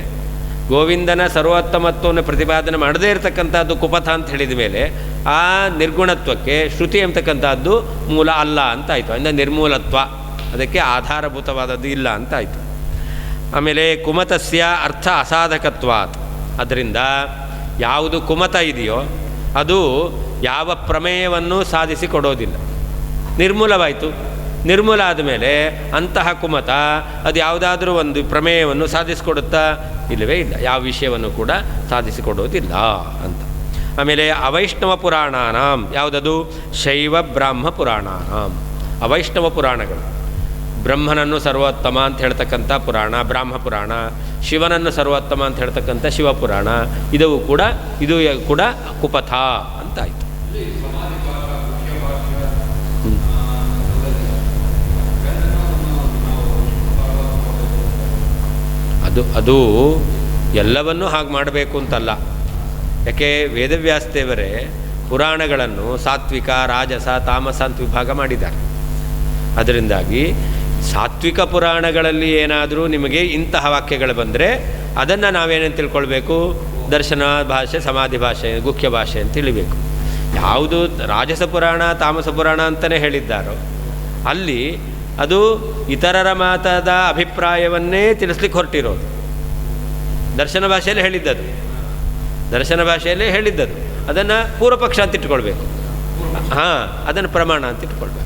ಗೋವಿಂದನ ಸರ್ವೋತ್ತಮತ್ವವನ್ನು ಪ್ರತಿಪಾದನೆ ಮಾಡದೇ ಇರತಕ್ಕಂಥದ್ದು ಕುಪಥ ಅಂತ ಹೇಳಿದ ಮೇಲೆ ಆ ನಿರ್ಗುಣತ್ವಕ್ಕೆ ಶ್ರುತಿ ಎಂಬತಕ್ಕಂಥದ್ದು ಮೂಲ ಅಲ್ಲ ಅಂತಾಯಿತು. ಅಂದರೆ ನಿರ್ಮೂಲತ್ವ, ಅದಕ್ಕೆ ಆಧಾರಭೂತವಾದದ್ದು ಇಲ್ಲ ಅಂತಾಯಿತು. ಆಮೇಲೆ ಕುಮತಸ್ಯ ಅರ್ಥ ಅಸಾಧಕತ್ವಾತ್, ಅದರಿಂದ ಯಾವುದು ಕುಮತ ಇದೆಯೋ ಅದು ಯಾವ ಪ್ರಮೇಯವನ್ನು ಸಾಧಿಸಿ ಕೊಡೋದಿಲ್ಲ. ನಿರ್ಮೂಲವಾಯಿತು. ನಿರ್ಮೂಲ ಆದಮೇಲೆ ಅಂತಹ ಕುಮತ ಅದು ಯಾವುದಾದ್ರೂ ಒಂದು ಪ್ರಮೇಯವನ್ನು ಸಾಧಿಸಿಕೊಡುತ್ತಾ? ಇಲ್ಲವೇ ಇಲ್ಲ. ಯಾವ ವಿಷಯವನ್ನು ಕೂಡ ಸಾಧಿಸಿಕೊಡೋದಿಲ್ಲ ಅಂತ. ಆಮೇಲೆ ಅವೈಷ್ಣವ ಪುರಾಣಾನಾಂ, ಯಾವುದದು? ಶೈವ ಬ್ರಾಹ್ಮ ಪುರಾಣಾನಾಂ, ಅವೈಷ್ಣವ ಪುರಾಣಗಳು. ಬ್ರಹ್ಮನನ್ನು ಸರ್ವೋತ್ತಮ ಅಂತ ಹೇಳ್ತಕ್ಕಂಥ ಪುರಾಣ ಬ್ರಾಹ್ಮ ಪುರಾಣ, ಶಿವನನ್ನು ಸರ್ವೋತ್ತಮ ಅಂತ ಹೇಳ್ತಕ್ಕಂಥ ಶಿವಪುರಾಣ, ಇದು ಕೂಡ ಕುಪಥ ಅಂತಾಯಿತು. ಅದು ಎಲ್ಲವನ್ನೂ ಹಾಗೆ ಮಾಡಬೇಕು ಅಂತಲ್ಲ. ಯಾಕೆ ವೇದವ್ಯಾಸದೇವರೇ ಪುರಾಣಗಳನ್ನು ಸಾತ್ವಿಕ, ರಾಜಸ, ತಾಮಸ ಅಂತ ವಿಭಾಗ ಮಾಡಿದ್ದಾರೆ. ಅದರಿಂದಾಗಿ ಸಾತ್ವಿಕ ಪುರಾಣಗಳಲ್ಲಿ ಏನಾದರೂ ನಿಮಗೆ ಇಂತಹ ವಾಕ್ಯಗಳು ಬಂದರೆ ಅದನ್ನು ನಾವೇನೇನು ತಿಳ್ಕೊಳ್ಬೇಕು? ದರ್ಶನ ಭಾಷೆ, ಸಮಾಧಿ ಭಾಷೆ, ಗುಖ್ಯ ಭಾಷೆ ಅಂತ ತಿಳಿಬೇಕು. ಯಾವುದು ರಾಜಸ ಪುರಾಣ, ತಾಮಸ ಪುರಾಣ ಅಂತಲೇ ಹೇಳಿದ್ದಾರೋ ಅಲ್ಲಿ ಅದು ಇತರರ ಮಾತದ ಅಭಿಪ್ರಾಯವನ್ನೇ ತಿಳಿಸ್ಲಿಕ್ಕೆ ಹೊರಟಿರೋದು. ದರ್ಶನ ಭಾಷೆಯಲ್ಲಿ ಹೇಳಿದ್ದದು, ದರ್ಶನ ಭಾಷೆಯಲ್ಲೇ ಹೇಳಿದ್ದದು. ಅದನ್ನು ಪೂರ್ವಪಕ್ಷ ಅಂತ ಇಟ್ಕೊಳ್ಬೇಕು. ಹಾಂ, ಅದನ್ನು ಪ್ರಮಾಣ ಅಂತ ಇಟ್ಕೊಳ್ಬೇಕು.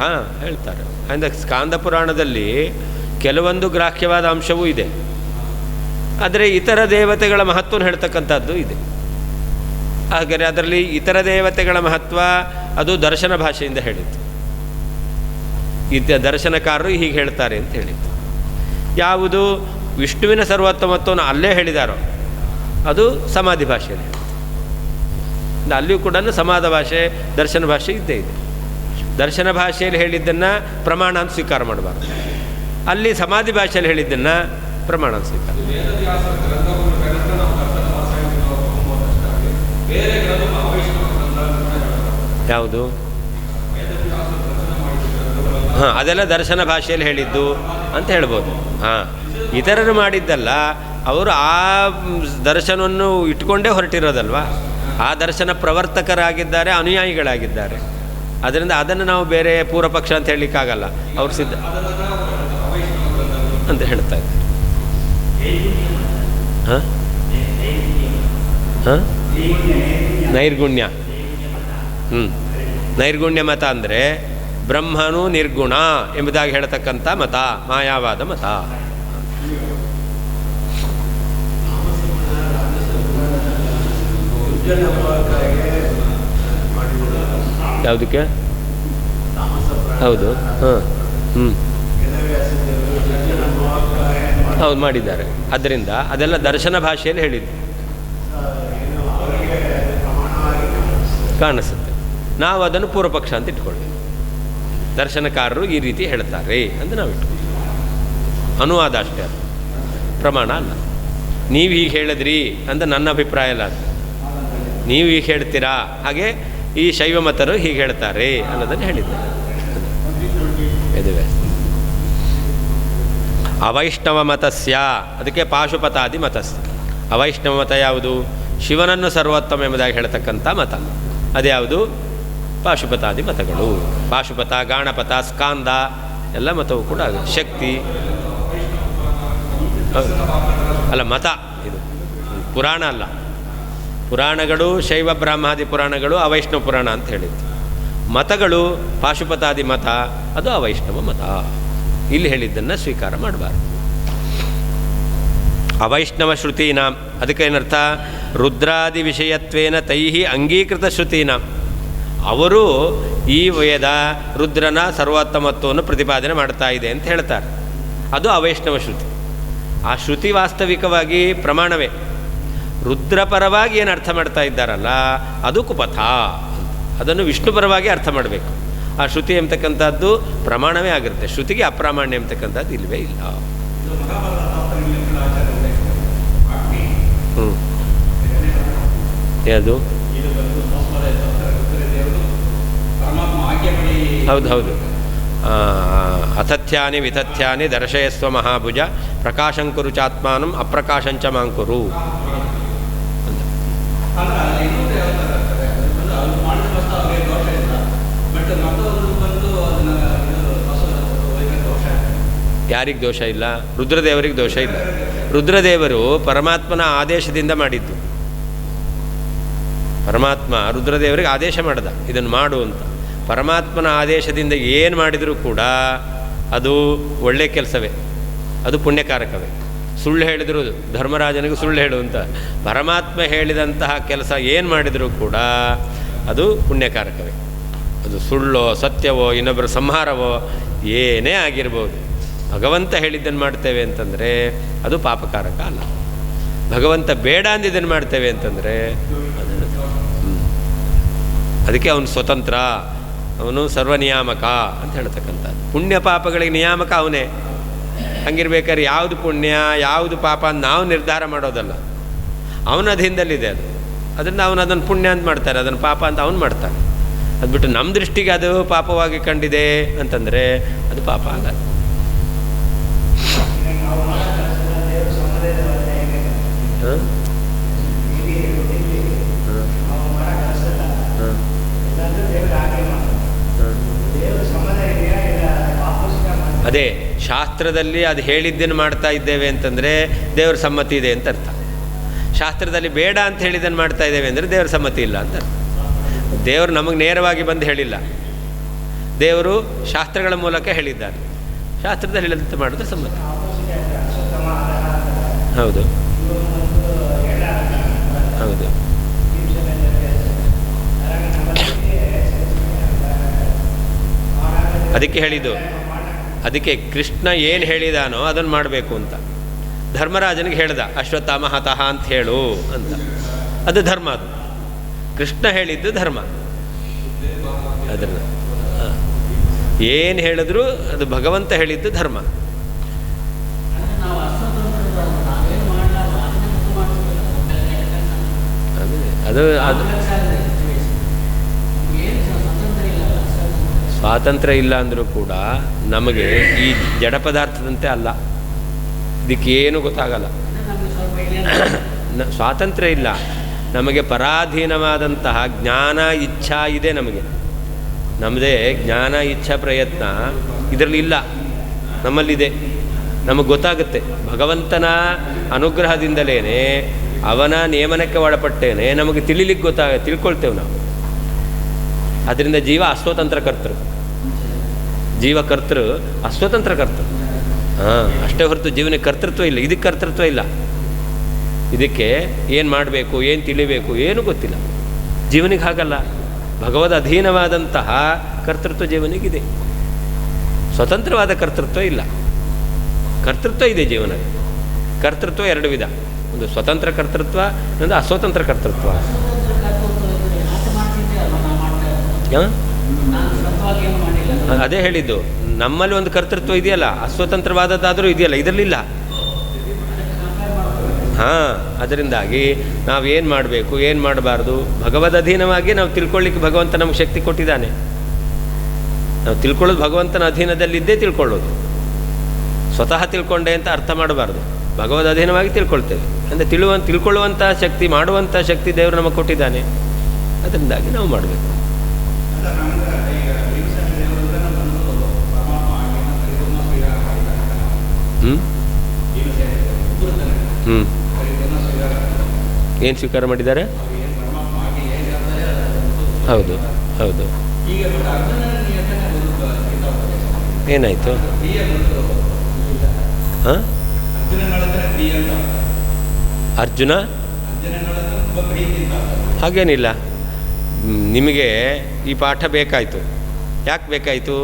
ಹಾಂ, ಹೇಳ್ತಾರೆ. ಅಂದರೆ ಸ್ಕಾಂದ ಪುರಾಣದಲ್ಲಿ ಕೆಲವೊಂದು ಗ್ರಾಹ್ಯವಾದ ಅಂಶವೂ ಇದೆ, ಆದರೆ ಇತರ ದೇವತೆಗಳ ಮಹತ್ವವನ್ನು ಹೇಳ್ತಕ್ಕಂಥದ್ದು ಇದೆ. ಹಾಗಾದರೆ ಅದರಲ್ಲಿ ಇತರ ದೇವತೆಗಳ ಮಹತ್ವ ಅದು ದರ್ಶನ ಭಾಷೆಯಿಂದ ಹೇಳಿತ್ತು. ದರ್ಶನಕಾರರು ಹೀಗೆ ಹೇಳ್ತಾರೆ ಅಂತ ಹೇಳಿತ್ತು. ಯಾವುದು ವಿಷ್ಣುವಿನ ಸರ್ವೋತ್ತಮತ್ವವನ್ನು ಅಲ್ಲೇ ಹೇಳಿದಾರೋ ಅದು ಸಮಾಧಿ ಭಾಷೆಯಲ್ಲಿ ಹೇಳಿತ್ತು. ಅಲ್ಲಿಯೂ ಕೂಡ ಸಮಾಧ ಭಾಷೆ, ದರ್ಶನ ಭಾಷೆ ಇದ್ದೇ ಇದೆ. ದರ್ಶನ ಭಾಷೆಯಲ್ಲಿ ಹೇಳಿದ್ದನ್ನು ಪ್ರಮಾಣ ಅಂತ ಸ್ವೀಕಾರ ಮಾಡಬಾರ್ದು. ಅಲ್ಲಿ ಸಮಾಧಿ ಭಾಷೆಯಲ್ಲಿ ಹೇಳಿದ್ದನ್ನು ಪ್ರಮಾಣ ಅಂತ ಸ್ವೀಕಾರ. ಯಾವುದು? ಹಾಂ, ಅದೆಲ್ಲ ದರ್ಶನ ಭಾಷೆಯಲ್ಲಿ ಹೇಳಿದ್ದು ಅಂತ ಹೇಳ್ಬೋದು. ಹಾಂ, ಇತರರು ಮಾಡಿದ್ದಲ್ಲ, ಅವರು ಆ ದರ್ಶನವನ್ನು ಇಟ್ಕೊಂಡೇ ಹೊರಟಿರೋದಲ್ವ. ಆ ದರ್ಶನ ಪ್ರವರ್ತಕರಾಗಿದ್ದಾರೆ, ಅನುಯಾಯಿಗಳಾಗಿದ್ದಾರೆ. ಅದರಿಂದ ಅದನ್ನು ನಾವು ಬೇರೆ ಪೂರ್ವಪಕ್ಷ ಅಂತ ಹೇಳಲಿಕ್ಕಾಗಲ್ಲ. ಅವ್ರು ಸಿದ್ಧ ಅಂತ ಹೇಳ್ತಾ ಇದ್ದಾರೆ. ಹಾಂ ಹಾಂ, ನೈರ್ಗುಣ್ಯ. ನೈರ್ಗುಣ್ಯ ಮತ ಅಂದರೆ ಬ್ರಹ್ಮನು ನಿರ್ಗುಣ ಎಂಬುದಾಗಿ ಹೇಳ್ತಕ್ಕಂಥ ಮತ, ಮಾಯಾವಾದ ಮತ. ಯಾವುದಕ್ಕೆ? ಹೌದು. ಹಾಂ, ಹೌದು, ಮಾಡಿದ್ದಾರೆ. ಅದರಿಂದ ಅದೆಲ್ಲ ದರ್ಶನ ಭಾಷೆಯಲ್ಲಿ ಹೇಳಿದ್ದು ಕಾಣಿಸುತ್ತೆ. ನಾವು ಅದನ್ನು ಪೂರ್ವಪಕ್ಷ ಅಂತ ಇಟ್ಕೊಳ್ಬೇಕು. ದರ್ಶನಕಾರರು ಈ ರೀತಿ ಹೇಳ್ತಾರೆ ಅಂತ ನಾವು ಇಟ್ಕೊಳ್ಳಿ. ಅನುವಾದ ಅಷ್ಟೇ, ಅದು ಪ್ರಮಾಣ ಅಲ್ಲ. ನೀವು ಹೀಗೆ ಹೇಳಿದ್ರಿ ಅಂತ ನನ್ನ ಅಭಿಪ್ರಾಯ ಅಲ್ಲ. ಅದು ನೀವು ಹೀಗೆ ಹೇಳ್ತೀರಾ, ಹಾಗೆ ಈ ಶೈವ ಮತರು ಹೀಗೆ ಹೇಳ್ತಾರೆ ಅನ್ನೋದನ್ನು ಹೇಳಿದ್ದಾರೆ. ಅವೈಷ್ಣವ ಮತಸ್ಯ, ಅದಕ್ಕೆ ಪಾಶುಪತಾದಿ ಮತಸ್ಯ. ಅವೈಷ್ಣವ ಮತ ಯಾವುದು? ಶಿವನನ್ನು ಸರ್ವೋತ್ತಮ ಎಂಬುದಾಗಿ ಹೇಳ್ತಕ್ಕಂಥ ಮತ. ಅದ್ಯಾವುದು? ಪಾಶುಪತಾದಿ ಮತಗಳು. ಪಾಶುಪತ, ಗಾಣಪತ, ಸ್ಕಾಂದ ಎಲ್ಲ ಮತವು ಕೂಡ ಆಗುತ್ತೆ. ಶಕ್ತಿ ಅಲ್ಲ, ಮತ ಇದು ಪುರಾಣ ಅಲ್ಲ. ಪುರಾಣಗಳು ಶೈವ ಬ್ರಾಹ್ಮಾದಿ ಪುರಾಣಗಳು ಅವೈಷ್ಣವ ಪುರಾಣ ಅಂತ ಹೇಳಿದ್ದು. ಮತಗಳು ಪಾಶುಪತಾದಿ ಮತ, ಅದು ಅವೈಷ್ಣವ ಮತ. ಇಲ್ಲಿ ಹೇಳಿದ್ದನ್ನು ಸ್ವೀಕಾರ ಮಾಡಬಾರ್ದು. ಅವೈಷ್ಣವ ಶ್ರುತೀನಾಂ, ಅದಕ್ಕೇನರ್ಥ? ರುದ್ರಾದಿ ವಿಷಯತ್ವೇನ ತೈಹಿ ಅಂಗೀಕೃತ ಶ್ರುತೀನಾಂ. ಅವರು ಈ ವೇದ ರುದ್ರನ ಸರ್ವೋತ್ತಮತ್ವವನ್ನು ಪ್ರತಿಪಾದನೆ ಮಾಡ್ತಾ ಇದೆ ಅಂತ ಹೇಳ್ತಾರೆ. ಅದು ಅವೈಷ್ಣವ ಶ್ರುತಿ. ಆ ಶ್ರುತಿ ವಾಸ್ತವಿಕವಾಗಿ ಪ್ರಮಾಣವೇ. ರುದ್ರಪರವಾಗಿ ಏನು ಅರ್ಥ ಮಾಡ್ತಾ ಇದ್ದಾರಲ್ಲ, ಅದು ಕುಪಥ. ಅದನ್ನು ವಿಷ್ಣುಪರವಾಗಿ ಅರ್ಥ ಮಾಡಬೇಕು. ಆ ಶ್ರುತಿ ಎಂಬತಕ್ಕಂಥದ್ದು ಪ್ರಮಾಣವೇ ಆಗಿರುತ್ತೆ. ಶ್ರುತಿಗೆ ಅಪ್ರಾಮಾಣ್ಯ ಎಂಬತಕ್ಕಂಥದ್ದು ಇಲ್ಲವೇ ಇಲ್ಲ. ಯಾವುದು? ಹೌದು ಹೌದು. ಅಥಥ್ಯಾನಿ ವಿತಥ್ಯಾನಿ ದರ್ಶಯಸ್ವ ಮಹಾಭುಜ ಪ್ರಕಾಶಂಕುರು ಚಾತ್ಮಾನಂ ಅಪ್ರಕಾಶಂಚ ಮಾಂಕುರು. ಯಾರಿಗೆ ದೋಷ ಇಲ್ಲ? ರುದ್ರದೇವರಿಗೆ ದೋಷ ಇಲ್ಲ. ರುದ್ರದೇವರು ಪರಮಾತ್ಮನ ಆದೇಶದಿಂದ ಮಾಡಿದ್ದು. ಪರಮಾತ್ಮ ರುದ್ರದೇವರಿಗೆ ಆದೇಶ ಮಾಡ್ದ, ಇದನ್ನು ಮಾಡು ಅಂತ. ಪರಮಾತ್ಮನ ಆದೇಶದಿಂದ ಏನು ಮಾಡಿದರೂ ಕೂಡ ಅದು ಒಳ್ಳೆ ಕೆಲಸವೇ, ಅದು ಪುಣ್ಯಕಾರಕವೇ. ಸುಳ್ಳು ಹೇಳಿದ್ರು ಧರ್ಮರಾಜನಿಗೆ ಸುಳ್ಳು ಹೇಳು ಅಂತ. ಪರಮಾತ್ಮ ಹೇಳಿದಂತಹ ಕೆಲಸ ಏನು ಮಾಡಿದರೂ ಕೂಡ ಅದು ಪುಣ್ಯಕಾರಕವೇ. ಅದು ಸುಳ್ಳೋ ಸತ್ಯವೋ ಇನ್ನೊಬ್ಬರ ಸಂಹಾರವೋ ಏನೇ ಆಗಿರ್ಬೋದು, ಭಗವಂತ ಹೇಳಿದ್ದನ್ನು ಮಾಡ್ತೇವೆ ಅಂತಂದರೆ ಅದು ಪಾಪಕಾರಕ ಅಲ್ಲ. ಭಗವಂತ ಬೇಡ ಅಂದಿದ್ದನ್ನು ಮಾಡ್ತೇವೆ ಅಂತಂದರೆ ಅದಕ್ಕೆ ಅವನು ಸ್ವತಂತ್ರ, ಅವನು ಸರ್ವನಿಯಾಮಕ ಅಂತ ಹೇಳ್ತಕ್ಕಂಥದ್ದು. ಪುಣ್ಯ ಪಾಪಗಳಿಗೆ ನಿಯಾಮಕ ಅವನೇ. ಹಂಗಿರ್ಬೇಕಾದ್ರೆ ಯಾವುದು ಪುಣ್ಯ ಯಾವುದು ಪಾಪ ಅಂತ ನಾವು ನಿರ್ಧಾರ ಮಾಡೋದಲ್ಲ, ಅವನ ಅಧೀನದಲ್ಲಿದೆ ಅದು. ಅದನ್ನು ಅದನ್ನು ಪುಣ್ಯ ಅಂತ ಮಾಡ್ತಾರೆ, ಅದನ್ನು ಪಾಪ ಅಂತ ಅವನು ಮಾಡ್ತಾನೆ. ಅದು ಬಿಟ್ಟು ನಮ್ಮ ದೃಷ್ಟಿಗೆ ಅದು ಪಾಪವಾಗಿ ಕಂಡಿದೆ ಅಂತಂದರೆ ಅದು ಪಾಪ ಆಗಲ್ಲ. ಅದೇ ಶಾಸ್ತ್ರದಲ್ಲಿ ಅದು ಹೇಳಿದ್ದನ್ನು ಮಾಡ್ತಾ ಇದ್ದೇವೆ ಅಂತಂದರೆ ದೇವರ ಸಮ್ಮತಿ ಇದೆ ಅಂತ ಅರ್ಥ. ಶಾಸ್ತ್ರದಲ್ಲಿ ಬೇಡ ಅಂತ ಹೇಳಿದ್ದನ್ನು ಮಾಡ್ತಾ ಇದ್ದೇವೆ ಅಂದರೆ ದೇವರ ಸಮ್ಮತಿ ಇಲ್ಲ ಅಂತ ಅರ್ಥ. ದೇವರು ನಮಗೆ ನೇರವಾಗಿ ಬಂದು ಹೇಳಿಲ್ಲ, ದೇವರು ಶಾಸ್ತ್ರಗಳ ಮೂಲಕ ಹೇಳಿದ್ದಾನೆ. ಶಾಸ್ತ್ರದಲ್ಲಿ ಹೇಳಿದಂತೆ ಮಾಡಿದ್ರೆ ಸಮ್ಮತಿ. ಹೌದು ಹೌದು. ಅದಕ್ಕೆ ಹೇಳಿದ್ದು, ಅದಕ್ಕೆ ಕೃಷ್ಣ ಏನು ಹೇಳಿದಾನೋ ಅದನ್ನು ಮಾಡಬೇಕು ಅಂತ. ಧರ್ಮರಾಜನಿಗೆ ಹೇಳ್ದ ಅಶ್ವತ್ಥಾಮ ಹತಃ ಅಂತ ಹೇಳು ಅಂತ. ಅದು ಧರ್ಮ. ಅದು ಕೃಷ್ಣ ಹೇಳಿದ್ದು ಧರ್ಮ. ಅದನ್ನು ಏನು ಹೇಳಿದ್ರು ಅದು ಭಗವಂತ ಹೇಳಿದ್ದು ಧರ್ಮ. ಅದು ಅದು ಸ್ವಾತಂತ್ರ್ಯ ಇಲ್ಲ ಅಂದರೂ ಕೂಡ ನಮಗೆ ಈ ಜಡ ಪದಾರ್ಥದಂತೆ ಅಲ್ಲ, ಇದಕ್ಕೇನು ಗೊತ್ತಾಗಲ್ಲ. ಸ್ವಾತಂತ್ರ್ಯ ಇಲ್ಲ, ನಮಗೆ ಪರಾಧೀನವಾದಂತಹ ಜ್ಞಾನ ಇಚ್ಛಾ ಇದೆ. ನಮ್ಮದೇ ಜ್ಞಾನ ಇಚ್ಛಾ ಪ್ರಯತ್ನ ಇದರಲ್ಲಿ ಇಲ್ಲ, ನಮ್ಮಲ್ಲಿದೆ. ನಮಗೆ ಗೊತ್ತಾಗುತ್ತೆ. ಭಗವಂತನ ಅನುಗ್ರಹದಿಂದಲೇ ಅವನ ನೇಮನಕ್ಕೆ ಒಳಪಟ್ಟೇನೆ ನಮಗೆ ತಿಳಿಲಿಕ್ಕೆ ತಿಳ್ಕೊಳ್ತೇವೆ ನಾವು. ಅದರಿಂದ ಜೀವ ಅಸ್ವತಂತ್ರ ಕರ್ತೃ, ಜೀವಕರ್ತೃ ಅಸ್ವತಂತ್ರ ಕರ್ತೃ. ಅಷ್ಟೇ ಹೊರತು ಜೀವನಕ್ಕೆ ಕರ್ತೃತ್ವ ಇಲ್ಲ, ಇದಕ್ಕೆ ಕರ್ತೃತ್ವ ಇಲ್ಲ. ಇದಕ್ಕೆ ಏನು ಮಾಡಬೇಕು ಏನು ತಿಳಿಬೇಕು ಏನೂ ಗೊತ್ತಿಲ್ಲ. ಜೀವನಿಗೆ ಹಾಗಲ್ಲ, ಭಗವದ್ ಅಧೀನವಾದಂತಹ ಕರ್ತೃತ್ವ ಜೀವನಿಗಿದೆ. ಸ್ವತಂತ್ರವಾದ ಕರ್ತೃತ್ವ ಇಲ್ಲ, ಕರ್ತೃತ್ವ ಇದೆ ಜೀವನಕ್ಕೆ. ಕರ್ತೃತ್ವ ಎರಡು ವಿಧ, ಒಂದು ಸ್ವತಂತ್ರ ಕರ್ತೃತ್ವ, ಇನ್ನೊಂದು ಅಸ್ವತಂತ್ರ ಕರ್ತೃತ್ವ. ಅದೇ ಹೇಳಿದ್ದು, ನಮ್ಮಲ್ಲಿ ಒಂದು ಕರ್ತೃತ್ವ ಇದೆಯಲ್ಲ, ಅಸ್ವತಂತ್ರವಾದದ್ದಾದರೂ ಇದೆಯಲ್ಲ, ಇದರಲ್ಲಿಲ್ಲ. ಅದರಿಂದಾಗಿ ನಾವೇನು ಮಾಡಬೇಕು ಏನು ಮಾಡಬಾರ್ದು ಭಗವದ್ ಅಧೀನವಾಗಿ ನಾವು ತಿಳ್ಕೊಳ್ಳಿಕ್ಕೆ ಭಗವಂತ ನಮಗೆ ಶಕ್ತಿ ಕೊಟ್ಟಿದ್ದಾನೆ. ನಾವು ತಿಳ್ಕೊಳ್ಳೋದು ಭಗವಂತನ ಅಧೀನದಲ್ಲಿದ್ದೇ ತಿಳ್ಕೊಳ್ಳೋದು. ಸ್ವತಃ ತಿಳ್ಕೊಂಡೆ ಅಂತ ಅರ್ಥ ಮಾಡಬಾರ್ದು. ಭಗವದ್ ಅಧೀನವಾಗಿ ತಿಳ್ಕೊಳ್ತೇವೆ. ಅಂದರೆ ತಿಳ್ಕೊಳ್ಳುವಂಥ ಶಕ್ತಿ, ಮಾಡುವಂಥ ಶಕ್ತಿ ದೇವರು ನಮಗೆ ಕೊಟ್ಟಿದ್ದಾನೆ. ಅದರಿಂದಾಗಿ ನಾವು ಮಾಡಬೇಕು. ಏನು ಸ್ವೀಕಾರ ಮಾಡಿದ್ದಾರೆ? ಹೌದು ಹೌದು. ಏನಾಯಿತು? ಹಾಂ, ಅರ್ಜುನ ಹಾಗೇನಿಲ್ಲ. ನಿಮಗೆ ಈ ಪಾಠ ಬೇಕಾಯಿತು. ಯಾಕೆ ಬೇಕಾಯಿತು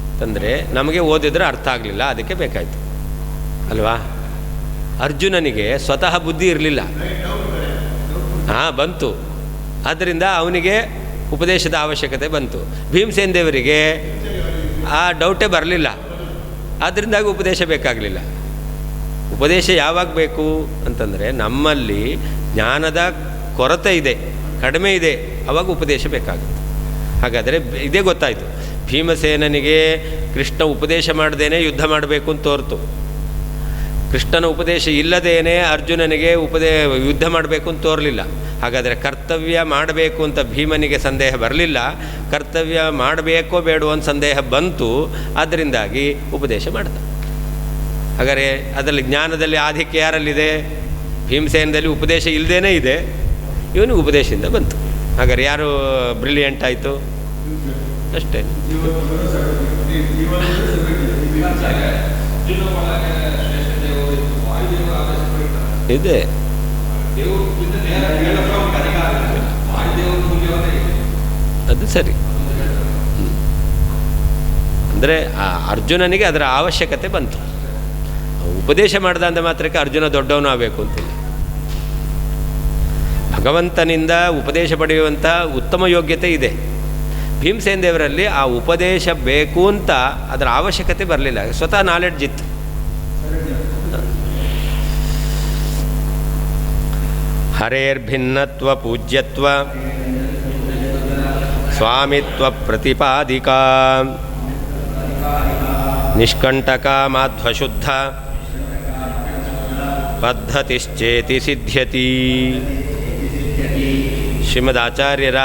ಅಂತಂದರೆ ನಮಗೆ ಓದಿದ್ರೆ ಅರ್ಥ ಆಗಲಿಲ್ಲ, ಅದಕ್ಕೆ ಬೇಕಾಯಿತು ಅಲ್ವಾ? ಅರ್ಜುನನಿಗೆ ಸ್ವತಃ ಬುದ್ಧಿ ಇರಲಿಲ್ಲ, ಬಂತು. ಆದ್ದರಿಂದ ಅವನಿಗೆ ಉಪದೇಶದ ಅವಶ್ಯಕತೆ ಬಂತು. ಭೀಮಸೇನ ದೇವರಿಗೆ ಆ ಡೌಟೇ ಬರಲಿಲ್ಲ, ಆದ್ದರಿಂದಾಗಿ ಉಪದೇಶ ಬೇಕಾಗಲಿಲ್ಲ. ಉಪದೇಶ ಯಾವಾಗ ಬೇಕು ಅಂತಂದರೆ ನಮ್ಮಲ್ಲಿ ಜ್ಞಾನದ ಕೊರತೆ ಇದೆ, ಕಡಿಮೆ ಇದೆ, ಆವಾಗ ಉಪದೇಶ ಬೇಕಾಗುತ್ತೆ. ಹಾಗಾದರೆ ಇದೇ ಗೊತ್ತಾಯಿತು. ಭೀಮಸೇನನಿಗೆ ಕೃಷ್ಣ ಉಪದೇಶ ಮಾಡದೇನೆ ಯುದ್ಧ ಮಾಡಬೇಕು ಅಂತ ತೋರ್ತು. ಕೃಷ್ಣನ ಉಪದೇಶ ಇಲ್ಲದೇನೆ ಅರ್ಜುನನಿಗೆ ಯುದ್ಧ ಮಾಡಬೇಕು ಅಂತ ತೋರಲಿಲ್ಲ. ಹಾಗಾದರೆ ಕರ್ತವ್ಯ ಮಾಡಬೇಕು ಅಂತ ಭೀಮನಿಗೆ ಸಂದೇಹ ಬರಲಿಲ್ಲ, ಕರ್ತವ್ಯ ಮಾಡಬೇಕೋ ಬೇಡೋ ಅಂತ ಸಂದೇಹ ಬಂತು. ಅದರಿಂದಾಗಿ ಉಪದೇಶ ಮಾಡ್ದ. ಹಾಗಾದರೆ ಅದರಲ್ಲಿ ಜ್ಞಾನದಲ್ಲಿ ಆಧಿಕ್ಯ ಯಾರಲ್ಲಿದೆ? ಭೀಮಸೇನದಲ್ಲಿ ಉಪದೇಶ ಇಲ್ಲದೇನೇ ಇದೆ, ಇವನಿಗೆ ಉಪದೇಶದಿಂದ ಬಂತು. ಹಾಗಾದರೆ ಯಾರು ಬ್ರಿಲಿಯಂಟ್ ಆಯಿತು? ಅಷ್ಟೇ. ಇದೆ ಅದು ಸರಿ. ಅಂದರೆ ಅರ್ಜುನನಿಗೆ ಅದರ ಅವಶ್ಯಕತೆ ಬಂತು. ಉಪದೇಶ ಮಾಡ್ದ ಅಂದ ಮಾತ್ರಕ್ಕೆ ಅರ್ಜುನ ದೊಡ್ಡವನು ಆಗಬೇಕು ಅಂತಿಲ್ಲ. ಭಗವಂತನಿಂದ ಉಪದೇಶ ಪಡೆಯುವಂಥ ಉತ್ತಮ ಯೋಗ್ಯತೆ ಇದೆ. ಭೀಮಸೇನ ದೇವರಲ್ಲಿ ಆ ಉಪದೇಶ ಬೇಕು ಅಂತ ಅದರ ಅವಶ್ಯಕತೆ ಬರಲಿಲ್ಲ, ಸ್ವತಃ ನಾಲೆಡ್ಜ್ ಇತ್ತು. ಹರೇರ್ಭಿನ್ನತ್ವ ಪೂಜ್ಯತ್ವ ಸ್ವಾಮಿತ್ವ ಪ್ರತಿಪಾದಿಕಾ ನಿಷ್ಕಂಟಕ ಮಾಧ್ವಶುದ್ಧ ಪದ್ಧತಿಶ್ಚೇತಿ ಸಿದ್ಧ್ಯತಿ. ಶ್ರೀಮದ್ ಆಚಾರ್ಯರ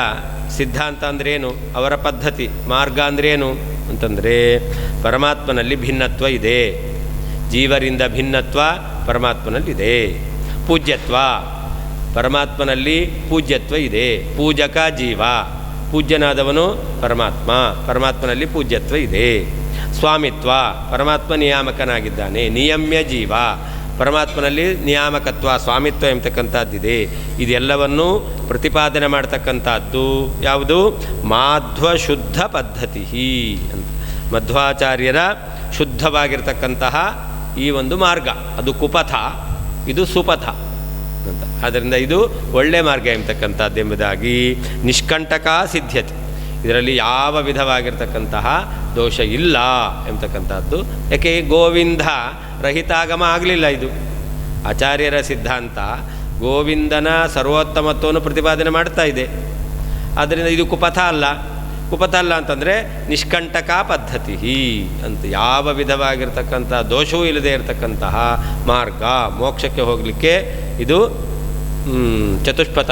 ಸಿದ್ಧಾಂತ ಅಂದ್ರೇನು, ಅವರ ಪದ್ಧತಿ ಮಾರ್ಗ ಅಂದ್ರೇನು ಅಂತಂದರೆ ಪರಮಾತ್ಮನಲ್ಲಿ ಭಿನ್ನತ್ವ ಇದೆ, ಜೀವರಿಂದ ಭಿನ್ನತ್ವ ಪರಮಾತ್ಮನಲ್ಲಿದೆ. ಪೂಜ್ಯತ್ವ, ಪರಮಾತ್ಮನಲ್ಲಿ ಪೂಜ್ಯತ್ವ ಇದೆ. ಪೂಜಕ ಜೀವ, ಪೂಜ್ಯನಾದವನು ಪರಮಾತ್ಮ, ಪರಮಾತ್ಮನಲ್ಲಿ ಪೂಜ್ಯತ್ವ ಇದೆ. ಸ್ವಾಮಿತ್ವ, ಪರಮಾತ್ಮ ನಿಯಾಮಕನಾಗಿದ್ದಾನೆ. ನಿಯಮ್ಯ ಜೀವ, ಪರಮಾತ್ಮನಲ್ಲಿ ನಿಯಾಮಕತ್ವ, ಸ್ವಾಮಿತ್ವ ಎಂಬತಕ್ಕಂಥದ್ದಿದೆ. ಇದೆಲ್ಲವನ್ನೂ ಪ್ರತಿಪಾದನೆ ಮಾಡ್ತಕ್ಕಂಥದ್ದು ಯಾವುದು? ಮಾಧ್ವಶುದ್ಧ ಪದ್ಧತಿ ಅಂತ. ಮಧ್ವಾಚಾರ್ಯರ ಶುದ್ಧವಾಗಿರ್ತಕ್ಕಂತಹ ಈ ಒಂದು ಮಾರ್ಗ, ಅದು ಕುಪಥ, ಇದು ಸುಪಥ ಅಂತ. ಆದ್ದರಿಂದ ಇದು ಒಳ್ಳೆ ಮಾರ್ಗ ಎಂಬತಕ್ಕಂಥದ್ದೆಂಬುದಾಗಿ ನಿಷ್ಕಂಟಕ ಸಿದ್ಧ್ಯತೆ. ಇದರಲ್ಲಿ ಯಾವ ವಿಧವಾಗಿರ್ತಕ್ಕಂತಹ ದೋಷ ಇಲ್ಲ ಎಂಬತಕ್ಕಂಥದ್ದು. ಯಾಕೆ? ಗೋವಿಂದ ರಹಿತಾಗಮ ಆಗಲಿಲ್ಲ. ಇದು ಆಚಾರ್ಯರ ಸಿದ್ಧಾಂತ ಗೋವಿಂದನ ಸರ್ವೋತ್ತಮತ್ವವನ್ನು ಪ್ರತಿಪಾದನೆ ಮಾಡ್ತಾ ಇದೆ. ಆದ್ದರಿಂದ ಇದು ಕುಪಥ ಅಲ್ಲ. ಕುಪಥ ಅಲ್ಲ ಅಂತಂದರೆ ನಿಷ್ಕಂಟಕ ಪದ್ಧತಿ ಅಂತ. ಯಾವ ವಿಧವಾಗಿರ್ತಕ್ಕಂಥ ದೋಷವೂ ಇಲ್ಲದೆ ಇರತಕ್ಕಂತಹ ಮಾರ್ಗ, ಮೋಕ್ಷಕ್ಕೆ ಹೋಗಲಿಕ್ಕೆ ಇದು ಚತುಷ್ಪಥ,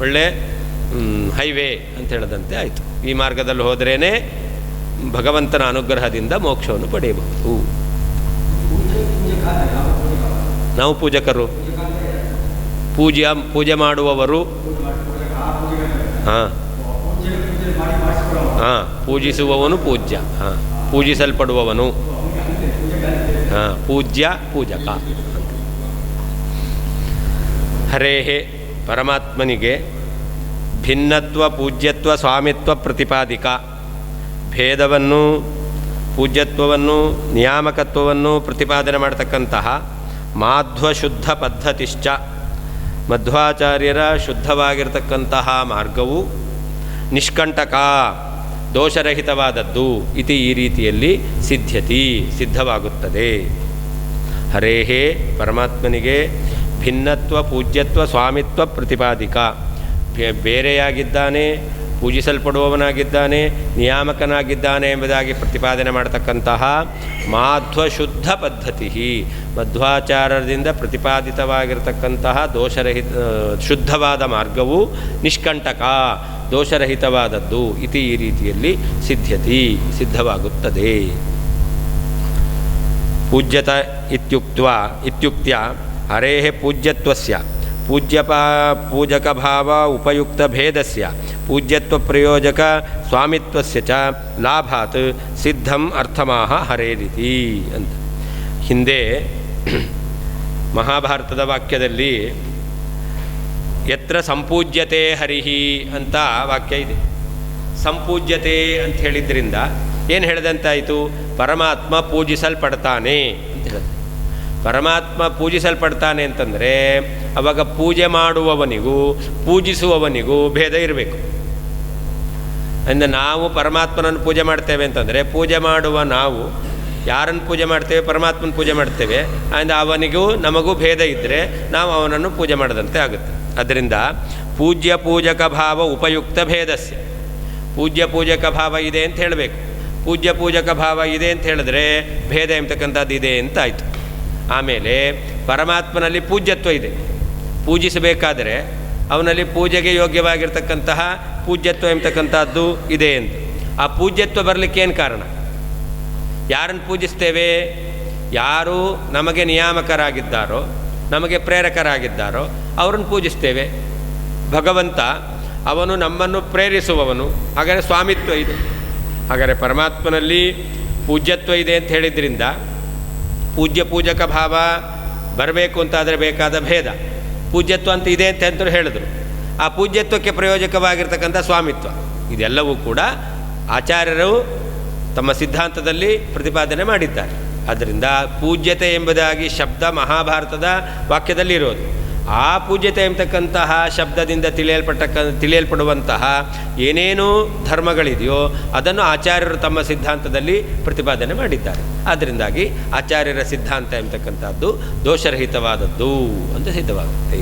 ಒಳ್ಳೆ ಹೈವೇ ಅಂತ ಹೇಳದಂತೆ ಆಯಿತು. ಈ ಮಾರ್ಗದಲ್ಲಿ ಹೋದ್ರೇ ಭಗವಂತನ ಅನುಗ್ರಹದಿಂದ ಮೋಕ್ಷವನ್ನು ಪಡೆಯಬಹುದು. ನಾವು ಪೂಜಕರು, ಪೂಜೆ ಮಾಡುವವರು. ಹಾಂ ಹಾಂ, ಪೂಜಿಸುವವನು ಪೂಜ್ಯ, ಹಾಂ, ಪೂಜಿಸಲ್ಪಡುವವನು, ಹಾಂ, ಪೂಜ್ಯ ಪೂಜಕ. ಹರೇಹೇ, ಪರಮಾತ್ಮನಿಗೆ ಭಿನ್ನತ್ವ ಪೂಜ್ಯತ್ವ ಸ್ವಾಮಿತ್ವ ಪ್ರತಿಪಾದಿಕ. ಭೇದವನ್ನು, ಪೂಜ್ಯತ್ವವನ್ನು, ನಿಯಾಮಕತ್ವವನ್ನು ಪ್ರತಿಪಾದನೆ ಮಾಡತಕ್ಕಂತಹ ಮಾಧ್ವಶುದ್ಧ ಪದ್ಧತಿಶ್ಚ, ಮಧ್ವಾಚಾರ್ಯರ ಶುದ್ಧವಾಗಿರ್ತಕ್ಕಂತಹ ಮಾರ್ಗವು ನಿಷ್ಕಂಟಕ, ದೋಷರಹಿತವಾದದ್ದು. ಇತಿ, ಈ ರೀತಿಯಲ್ಲಿ ಸಿದ್ಧ್ಯತಿ, ಸಿದ್ಧವಾಗುತ್ತದೆ. ಹರೇಹೇ, ಪರಮಾತ್ಮನಿಗೆ ಭಿನ್ನತ್ವ ಪೂಜ್ಯತ್ವ ಸ್ವಾಮಿತ್ವ ಪ್ರತಿಪಾದಿಕ, ಬೇರೆಯಾಗಿದ್ದಾನೆ, ಪೂಜಿಸಲ್ಪಡುವವನಾಗಿದ್ದಾನೆ, ನಿಯಾಮಕನಾಗಿದ್ದಾನೆ ಎಂಬುದಾಗಿ ಪ್ರತಿಪಾದನೆ ಮಾಡತಕ್ಕಂತಹ ಮಾಧ್ವಶುದ್ಧ ಪದ್ಧತಿ, ಮಧ್ವಾಚಾರ್ಯರಿಂದ ಪ್ರತಿಪಾದಿತವಾಗಿರತಕ್ಕಂತಹ ಶುದ್ಧವಾದ ಮಾರ್ಗವು ನಿಷ್ಕಂಟಕ, ದೋಷರಹಿತವಾದದ್ದು ಇತಿ, ಈ ರೀತಿಯಲ್ಲಿ ಸಿದ್ಧವಾಗುತ್ತದೆ. ಪೂಜ್ಯತ ಇತ್ಯುಕ್ತ್ಯ ಹರೇಃ ಪೂಜ್ಯತ್ವಸ್ಯ ಪೂಜಕಭಾವ ಉಪಯುಕ್ತಭೇದಸ್ಯ ಪೂಜ್ಯತ್ವಪ್ರಯೋಜಕ ಸ್ವಾಮಿತ್ವಸ್ಯ ಚ ಲಾಭಾತ್ ಸಿದ್ಧಂ ಅರ್ಥಮಾಹ ಹರೇರಿತಿ ಅಂತ. ಹಿಂದೆ ಮಹಾಭಾರತದ ವಾಕ್ಯದಲ್ಲಿ ಯತ್ರ ಸಂಪೂಜ್ಯತೆ ಹರಿಹಿ ಅಂತ ವಾಕ್ಯ ಇದೆ. ಸಂಪೂಜ್ಯತೆ ಅಂತ ಹೇಳಿದ್ರಿಂದ ಏನು ಹೇಳಿದಂತಾಯಿತು? ಪರಮಾತ್ಮ ಪೂಜಿಸಲ್ಪಡ್ತಾನೆ ಅಂತ ಹೇಳಿದೆ. ಪರಮಾತ್ಮ ಪೂಜಿಸಲ್ಪಡ್ತಾನೆ ಅಂತಂದರೆ ಅವಾಗ ಪೂಜೆ ಮಾಡುವವನಿಗೂ ಪೂಜಿಸುವವನಿಗೂ ಭೇದ ಇರಬೇಕು. ಅಂದರೆ ನಾವು ಪರಮಾತ್ಮನನ್ನು ಪೂಜೆ ಮಾಡ್ತೇವೆ ಅಂತಂದರೆ ಪೂಜೆ ಮಾಡುವ ನಾವು ಯಾರನ್ನು ಪೂಜೆ ಮಾಡ್ತೇವೆ? ಪರಮಾತ್ಮನ ಪೂಜೆ ಮಾಡ್ತೇವೆ. ಅಂದರೆ ಅವನಿಗೂ ನಮಗೂ ಭೇದ ಇದ್ದರೆ ನಾವು ಅವನನ್ನು ಪೂಜೆ ಮಾಡದಂತೆ ಆಗುತ್ತೆ. ಅದರಿಂದ ಪೂಜ್ಯ ಪೂಜಕ ಭಾವ ಉಪಯುಕ್ತ ಭೇದಸ್ಯ, ಪೂಜ್ಯ ಪೂಜಕ ಭಾವ ಇದೆ ಅಂತ ಹೇಳಬೇಕು. ಪೂಜ್ಯ ಪೂಜಕ ಭಾವ ಇದೆ ಅಂತ ಹೇಳಿದ್ರೆ ಭೇದ ಎಂಬತಕ್ಕಂಥದ್ದು ಇದೆ ಅಂತ ಆಯಿತು. ಆಮೇಲೆ ಪರಮಾತ್ಮನಲ್ಲಿ ಪೂಜ್ಯತ್ವ ಇದೆ, ಪೂಜಿಸಬೇಕಾದರೆ ಅವನಲ್ಲಿ ಪೂಜೆಗೆ ಯೋಗ್ಯವಾಗಿರ್ತಕ್ಕಂತಹ ಪೂಜ್ಯತ್ವ ಎಂಬತಕ್ಕಂಥದ್ದು ಇದೆ ಅಂತ. ಆ ಪೂಜ್ಯತ್ವ ಬರಲಿಕ್ಕೆ ಏನು ಕಾರಣ? ಯಾರನ್ನು ಪೂಜಿಸ್ತೇವೆ? ಯಾರು ನಮಗೆ ನಿಯಾಮಕರಾಗಿದ್ದಾರೋ, ನಮಗೆ ಪ್ರೇರಕರಾಗಿದ್ದಾರೋ ಅವರನ್ನು ಪೂಜಿಸ್ತೇವೆ. ಭಗವಂತ ಅವನು ನಮ್ಮನ್ನು ಪ್ರೇರಿಸುವವನು, ಹಾಗಾದರೆ ಸ್ವಾಮಿತ್ವ ಇದೆ. ಹಾಗಾದರೆ ಪರಮಾತ್ಮನಲ್ಲಿ ಪೂಜ್ಯತ್ವ ಇದೆ ಅಂತ ಹೇಳಿದ್ರಿಂದ ಪೂಜ್ಯ ಪೂಜಕ ಭಾವ ಬರಬೇಕು ಅಂತಾದರೆ ಬೇಕಾದ ಭೇದ, ಪೂಜ್ಯತ್ವ ಅಂತ ಇದೆ ಅಂತ ಹೇಳಿದ್ರು. ಆ ಪೂಜ್ಯತ್ವಕ್ಕೆ ಪ್ರಯೋಜಕವಾಗಿರ್ತಕ್ಕಂಥ ಸ್ವಾಮಿತ್ವ ಇದೆಲ್ಲವೂ ಕೂಡ ಆಚಾರ್ಯರು ತಮ್ಮ ಸಿದ್ಧಾಂತದಲ್ಲಿ ಪ್ರತಿಪಾದನೆ ಮಾಡಿದ್ದಾರೆ. ಆದ್ದರಿಂದ ಪೂಜ್ಯತೆ ಎಂಬುದಾಗಿ ಶಬ್ದ ಮಹಾಭಾರತದ ವಾಕ್ಯದಲ್ಲಿರೋದು. ಆ ಪೂಜ್ಯತೆ ಎಂಬತಕ್ಕಂತಹ ಶಬ್ದದಿಂದ ತಿಳಿಯಲ್ಪಡುವಂತಹ ಏನೇನೂ ಧರ್ಮಗಳಿದೆಯೋ ಅದನ್ನು ಆಚಾರ್ಯರು ತಮ್ಮ ಸಿದ್ಧಾಂತದಲ್ಲಿ ಪ್ರತಿಪಾದನೆ ಮಾಡಿದ್ದಾರೆ. ಆದ್ದರಿಂದಾಗಿ ಆಚಾರ್ಯರ ಸಿದ್ಧಾಂತ ಎಂಬತಕ್ಕಂಥದ್ದು ದೋಷರಹಿತವಾದದ್ದು ಅಂತ ಸಿದ್ಧವಾಗುತ್ತೆ.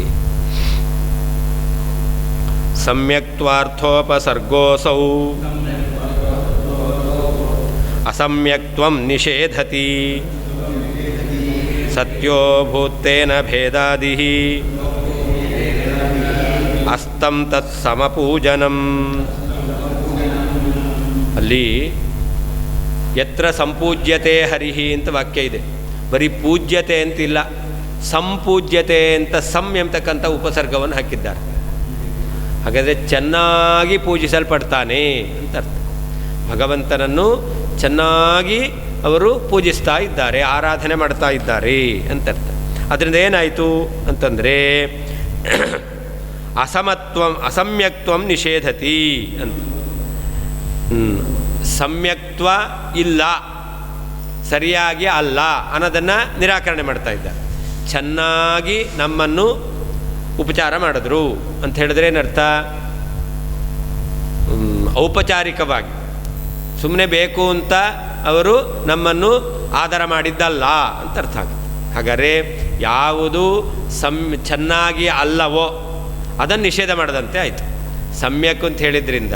ಸಮ್ಯಕ್ತ್ವಾರ್ಥೋಪಸರ್ಗೋಸೌ ಅಸಮ್ಯಕ್ತ್ವಂ ನಿಷೇಧತಿ ಸತ್ಯೋ ಭೂತೇನ ಭೇದಾದಿಃ ಅಸ್ತಂ ತತ್ ಸಮಪೂಜನಂ. ಅಲ್ಲಿ ಯತ್ರ ಸಂಪೂಜ್ಯತೆ ಹರಿಹಿ ಅಂತ ವಾಕ್ಯ ಇದೆ. ಬರೀ ಪೂಜ್ಯತೆ ಅಂತಿಲ್ಲ, ಸಂಪೂಜ್ಯತೆ ಅಂತ ಸಂ ಎಂಬತಕ್ಕಂಥ ಉಪಸರ್ಗವನ್ನು ಹಾಕಿದ್ದಾರೆ. ಹಾಗಾದರೆ ಚೆನ್ನಾಗಿ ಪೂಜಿಸಲ್ಪಡ್ತಾನೆ ಅಂತ ಅರ್ಥ. ಭಗವಂತನನ್ನು ಚೆನ್ನಾಗಿ ಅವರು ಪೂಜಿಸ್ತಾ ಇದ್ದಾರೆ, ಆರಾಧನೆ ಮಾಡ್ತಾ ಇದ್ದಾರೆ ಅಂತ ಅರ್ಥ. ಅದರಿಂದ ಏನಾಯಿತು ಅಂತಂದರೆ ಅಸಮ್ಯಕ್ತ್ವಂ ನಿಷೇಧತಿ ಅಂತ. ಸಮ್ಯಕ್ತ್ವ ಇಲ್ಲ, ಸರಿಯಾಗಿ ಅಲ್ಲ ಅನ್ನೋದನ್ನು ನಿರಾಕರಣೆ ಮಾಡ್ತಾ ಇದ್ದಾರೆ. ಚೆನ್ನಾಗಿ ನಮ್ಮನ್ನು ಉಪಚಾರ ಮಾಡಿದ್ರು ಅಂತ ಹೇಳಿದ್ರೆ ಏನರ್ಥ? ಔಪಚಾರಿಕವಾಗಿ ಸುಮ್ಮನೆ ಬೇಕು ಅಂತ ಅವರು ನಮ್ಮನ್ನು ಆದರ ಮಾಡಿದ್ದಲ್ಲ ಅಂತ ಅರ್ಥ ಆಗುತ್ತೆ. ಹಾಗಾದರೆ ಯಾವುದು ಚೆನ್ನಾಗಿ ಅಲ್ಲವೋ ಅದನ್ನು ನಿಷೇಧ ಮಾಡದಂತೆ ಆಯಿತು. ಸಮ್ಯಕ್ ಅಂತ ಹೇಳಿದ್ರಿಂದ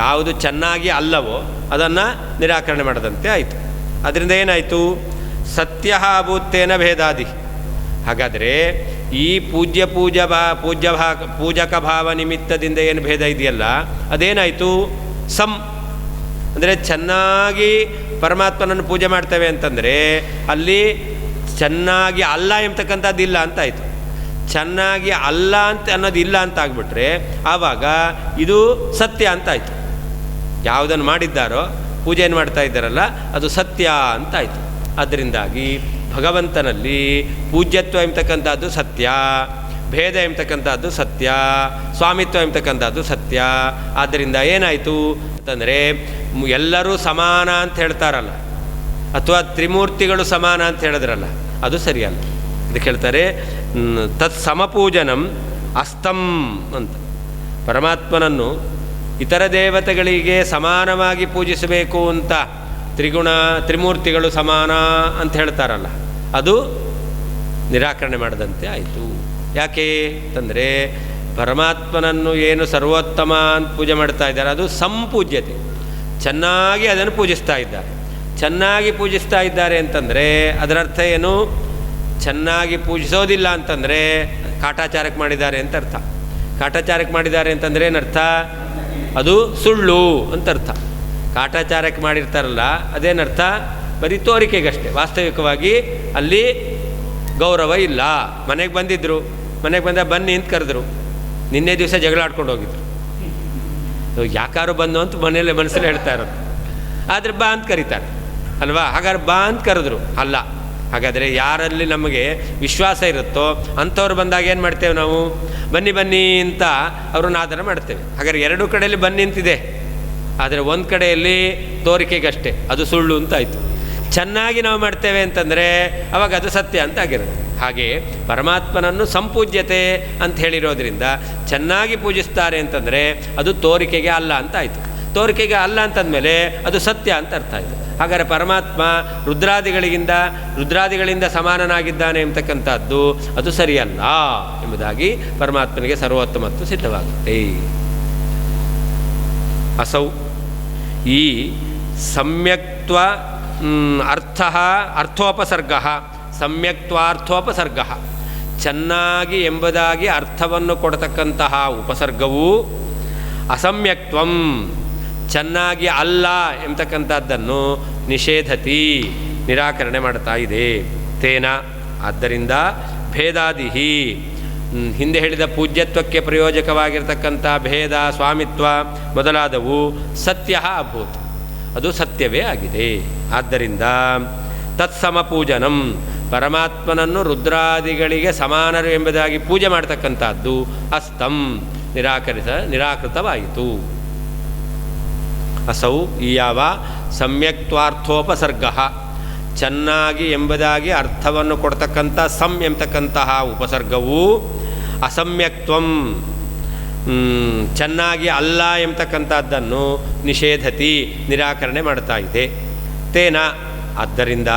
ಯಾವುದು ಚೆನ್ನಾಗಿ ಅಲ್ಲವೋ ಅದನ್ನು ನಿರಾಕರಣೆ ಮಾಡದಂತೆ ಆಯಿತು. ಅದರಿಂದ ಏನಾಯಿತು? ಸತ್ಯ ಭೂತೇನ ಭೇದಾದಿ. ಹಾಗಾದರೆ ಈ ಪೂಜಕ ಭಾವ ನಿಮಿತ್ತದಿಂದ ಏನು ಭೇದ ಇದೆಯಲ್ಲ ಅದೇನಾಯಿತು? ಅಂದರೆ ಚೆನ್ನಾಗಿ ಪರಮಾತ್ಮನನ್ನು ಪೂಜೆ ಮಾಡ್ತೇವೆ ಅಂತಂದರೆ ಅಲ್ಲಿ ಚೆನ್ನಾಗಿ ಅಲ್ಲ ಎಂಬತಕ್ಕಂಥದ್ದು ಇಲ್ಲ ಅಂತ ಆಯಿತು. ಚೆನ್ನಾಗಿ ಅಲ್ಲ ಅಂತ ಅನ್ನೋದು ಇಲ್ಲ ಅಂತ ಆಗಿಬಿಟ್ರೆ ಆವಾಗ ಇದು ಸತ್ಯ ಅಂತ ಆಯಿತು. ಯಾವುದನ್ನು ಮಾಡಿದ್ದಾರೋ ಪೂಜೆಯನ್ನು ಮಾಡ್ತಾ ಇದ್ದಾರಲ್ಲ ಅದು ಸತ್ಯ ಅಂತ ಆಯಿತು. ಅದರಿಂದಾಗಿ ಭಗವಂತನಲ್ಲಿ ಪೂಜ್ಯತ್ವ ಎಂಬತಕ್ಕಂಥದ್ದು ಸತ್ಯ, ಭೇದ ಎಂಬತಕ್ಕಂಥದ್ದು ಸತ್ಯ, ಸ್ವಾಮಿತ್ವ ಎಂಬತಕ್ಕಂಥದ್ದು ಸತ್ಯ. ಆದ್ದರಿಂದ ಏನಾಯಿತು ಅಂತಂದರೆ ಎಲ್ಲರೂ ಸಮಾನ ಅಂತ ಹೇಳ್ತಾರಲ್ಲ, ಅಥವಾ ತ್ರಿಮೂರ್ತಿಗಳು ಸಮಾನ ಅಂತ ಹೇಳಿದ್ರಲ್ಲ, ಅದು ಸರಿಯಲ್ಲ. ಅದಕ್ಕೆ ಹೇಳ್ತಾರೆ ತತ್ ಸಮಪೂಜನಂ ಅಸ್ತಂ ಅಂತ. ಪರಮಾತ್ಮನನ್ನು ಇತರ ದೇವತೆಗಳಿಗೆ ಸಮಾನವಾಗಿ ಪೂಜಿಸಬೇಕು ಅಂತ ತ್ರಿಮೂರ್ತಿಗಳು ಸಮಾನ ಅಂತ ಹೇಳ್ತಾರಲ್ಲ, ಅದು ನಿರಾಕರಣೆ ಮಾಡದಂತೆ ಆಯಿತು. ಯಾಕೆ ಅಂತಂದರೆ ಪರಮಾತ್ಮನನ್ನು ಏನು ಸರ್ವೋತ್ತಮ ಅಂತ ಪೂಜೆ ಮಾಡ್ತಾ ಇದ್ದಾರೆ ಅದು ಸಂಪೂಜ್ಯತೆ, ಚೆನ್ನಾಗಿ ಅದನ್ನು ಪೂಜಿಸ್ತಾ ಇದ್ದಾರೆ. ಚೆನ್ನಾಗಿ ಪೂಜಿಸ್ತಾ ಇದ್ದಾರೆ ಅಂತಂದರೆ ಅದರ ಅರ್ಥ ಏನು? ಚೆನ್ನಾಗಿ ಪೂಜಿಸೋದಿಲ್ಲ ಅಂತಂದರೆ ಕಾಟಾಚಾರಕ್ಕೆ ಮಾಡಿದ್ದಾರೆ ಅಂತ ಅರ್ಥ. ಕಾಟಾಚಾರಕ್ಕೆ ಮಾಡಿದ್ದಾರೆ ಅಂತಂದರೆ ಏನರ್ಥ? ಅದು ಸುಳ್ಳು ಅಂತ ಅರ್ಥ. ಕಾಟಾಚಾರಕ್ಕೆ ಮಾಡಿರ್ತಾರಲ್ಲ ಅದೇನರ್ಥ? ಬರೀ ತೋರಿಕೆಗಷ್ಟೇ, ವಾಸ್ತವಿಕವಾಗಿ ಅಲ್ಲಿ ಗೌರವ ಇಲ್ಲ. ಮನೆಗೆ ಬಂದಿದ್ದರು, ಮನೆಗೆ ಬಂದ ಬನ್ನಿ ಅಂತ ಕರೆದ್ರು, ನಿನ್ನೆ ದಿವಸ ಜಗಳ ಆಡ್ಕೊಂಡು ಹೋಗಿದ್ರು. ಯಾಕಾರು ಬಂದು ಅಂತ ಮನೆಯಲ್ಲೇ ಮನಸ್ಸಲ್ಲಿ ಹೇಳ್ತಾ ಇರೋದು, ಆದರೆ ಬಾ ಅಂತ ಕರೀತಾರೆ ಅಲ್ವಾ? ಹಾಗಾದ್ರೆ ಬಾ ಅಂತ ಕರೆದ್ರು ಅಲ್ಲ. ಹಾಗಾದರೆ ಯಾರಲ್ಲಿ ನಮಗೆ ವಿಶ್ವಾಸ ಇರುತ್ತೋ ಅಂಥವ್ರು ಬಂದಾಗ ಏನು ಮಾಡ್ತೇವೆ ನಾವು? ಬನ್ನಿ ಬನ್ನಿ ಅಂತ ಅವ್ರನ್ನ ಆಧಾರ ಮಾಡ್ತೇವೆ. ಹಾಗಾದ್ರೆ ಎರಡೂ ಕಡೆಯಲ್ಲಿ ಬನ್ನಿ ಅಂತಿದೆ, ಆದರೆ ಒಂದು ಕಡೆಯಲ್ಲಿ ತೋರಿಕೆಗಷ್ಟೇ, ಅದು ಸುಳ್ಳು ಅಂತ ಆಯಿತು. ಚೆನ್ನಾಗಿ ನಾವು ಮಾಡ್ತೇವೆ ಅಂತಂದರೆ ಅವಾಗ ಅದು ಸತ್ಯ ಅಂತ ಆಗಿರುತ್ತೆ. ಹಾಗೆ ಪರಮಾತ್ಮನನ್ನು ಸಂಪೂಜ್ಯತೆ ಅಂತ ಹೇಳಿರೋದ್ರಿಂದ ಚೆನ್ನಾಗಿ ಪೂಜಿಸ್ತಾರೆ ಅಂತಂದರೆ ಅದು ತೋರಿಕೆಗೆ ಅಲ್ಲ ಅಂತ ಆಯಿತು. ತೋರಿಕೆಗೆ ಅಲ್ಲ ಅಂತಂದಮೇಲೆ ಅದು ಸತ್ಯ ಅಂತ ಅರ್ಥ ಆಯಿತು. ಹಾಗಾದರೆ ಪರಮಾತ್ಮ ರುದ್ರಾದಿಗಳಿಂದ ಸಮಾನನಾಗಿದ್ದಾನೆ ಎಂಬತಕ್ಕಂಥದ್ದು ಅದು ಸರಿಯಲ್ಲ ಎಂಬುದಾಗಿ ಪರಮಾತ್ಮನಿಗೆ ಸರ್ವೋತ್ತಮತ್ವ ಸಿದ್ಧವಾಗುತ್ತೆ. ಅಸೌ ಈ ಸಮ್ಯಕ್ತ್ವ ಅರ್ಥೋಪಸರ್ಗ, ಸಮ್ಯಕ್ತ್ವಾರ್ಥೋಪಸರ್ಗ, ಚೆನ್ನಾಗಿ ಎಂಬುದಾಗಿ ಅರ್ಥವನ್ನು ಕೊಡತಕ್ಕಂತಹ ಉಪಸರ್ಗವು ಅಸಮ್ಯಕ್ತ್ವಂ, ಚೆನ್ನಾಗಿ ಅಲ್ಲ ಎಂಬತಕ್ಕಂಥದ್ದನ್ನು ನಿಷೇಧತಿ, ನಿರಾಕರಣೆ ಮಾಡ್ತಾ ಇದೆ. ತೇನ ಆದ್ದರಿಂದ ಭೇದಾದಿಹಿ, ಹಿಂದೆ ಹೇಳಿದ ಪೂಜ್ಯತ್ವಕ್ಕೆ ಪ್ರಯೋಜಕವಾಗಿರ್ತಕ್ಕಂಥ ಭೇದ, ಸ್ವಾಮಿತ್ವ ಮೊದಲಾದವು ಸತ್ಯ ಅಭೂತ್, ಅದು ಸತ್ಯವೇ ಆಗಿದೆ. ಆದ್ದರಿಂದ ತತ್ಸಮಪೂಜನಂ, ಪರಮಾತ್ಮನನ್ನು ರುದ್ರಾದಿಗಳಿಗೆ ಸಮಾನರು ಎಂಬುದಾಗಿ ಪೂಜೆ ಮಾಡ್ತಕ್ಕಂಥದ್ದು ಅಸ್ತಂ, ನಿರಾಕೃತವಾಯಿತು. ಅಸೌ ಈ ಯಾವ ಸಮ್ಯಕ್ತ್ವಾರ್ಥೋಪಸರ್ಗ, ಚೆನ್ನಾಗಿ ಎಂಬುದಾಗಿ ಅರ್ಥವನ್ನು ಕೊಡ್ತಕ್ಕಂಥ ಸಂ ಎಂಬತಕ್ಕಂತಹ ಉಪಸರ್ಗವು ಅಸಮ್ಯಕ್ತ್ವಂ, ಚೆನ್ನಾಗಿ ಅಲ್ಲ ಎಂಬತಕ್ಕಂಥದ್ದನ್ನು ನಿಷೇಧತಿ, ನಿರಾಕರಣೆ ಮಾಡ್ತಾ ಇದೆ. ತೇನ ಆದ್ದರಿಂದ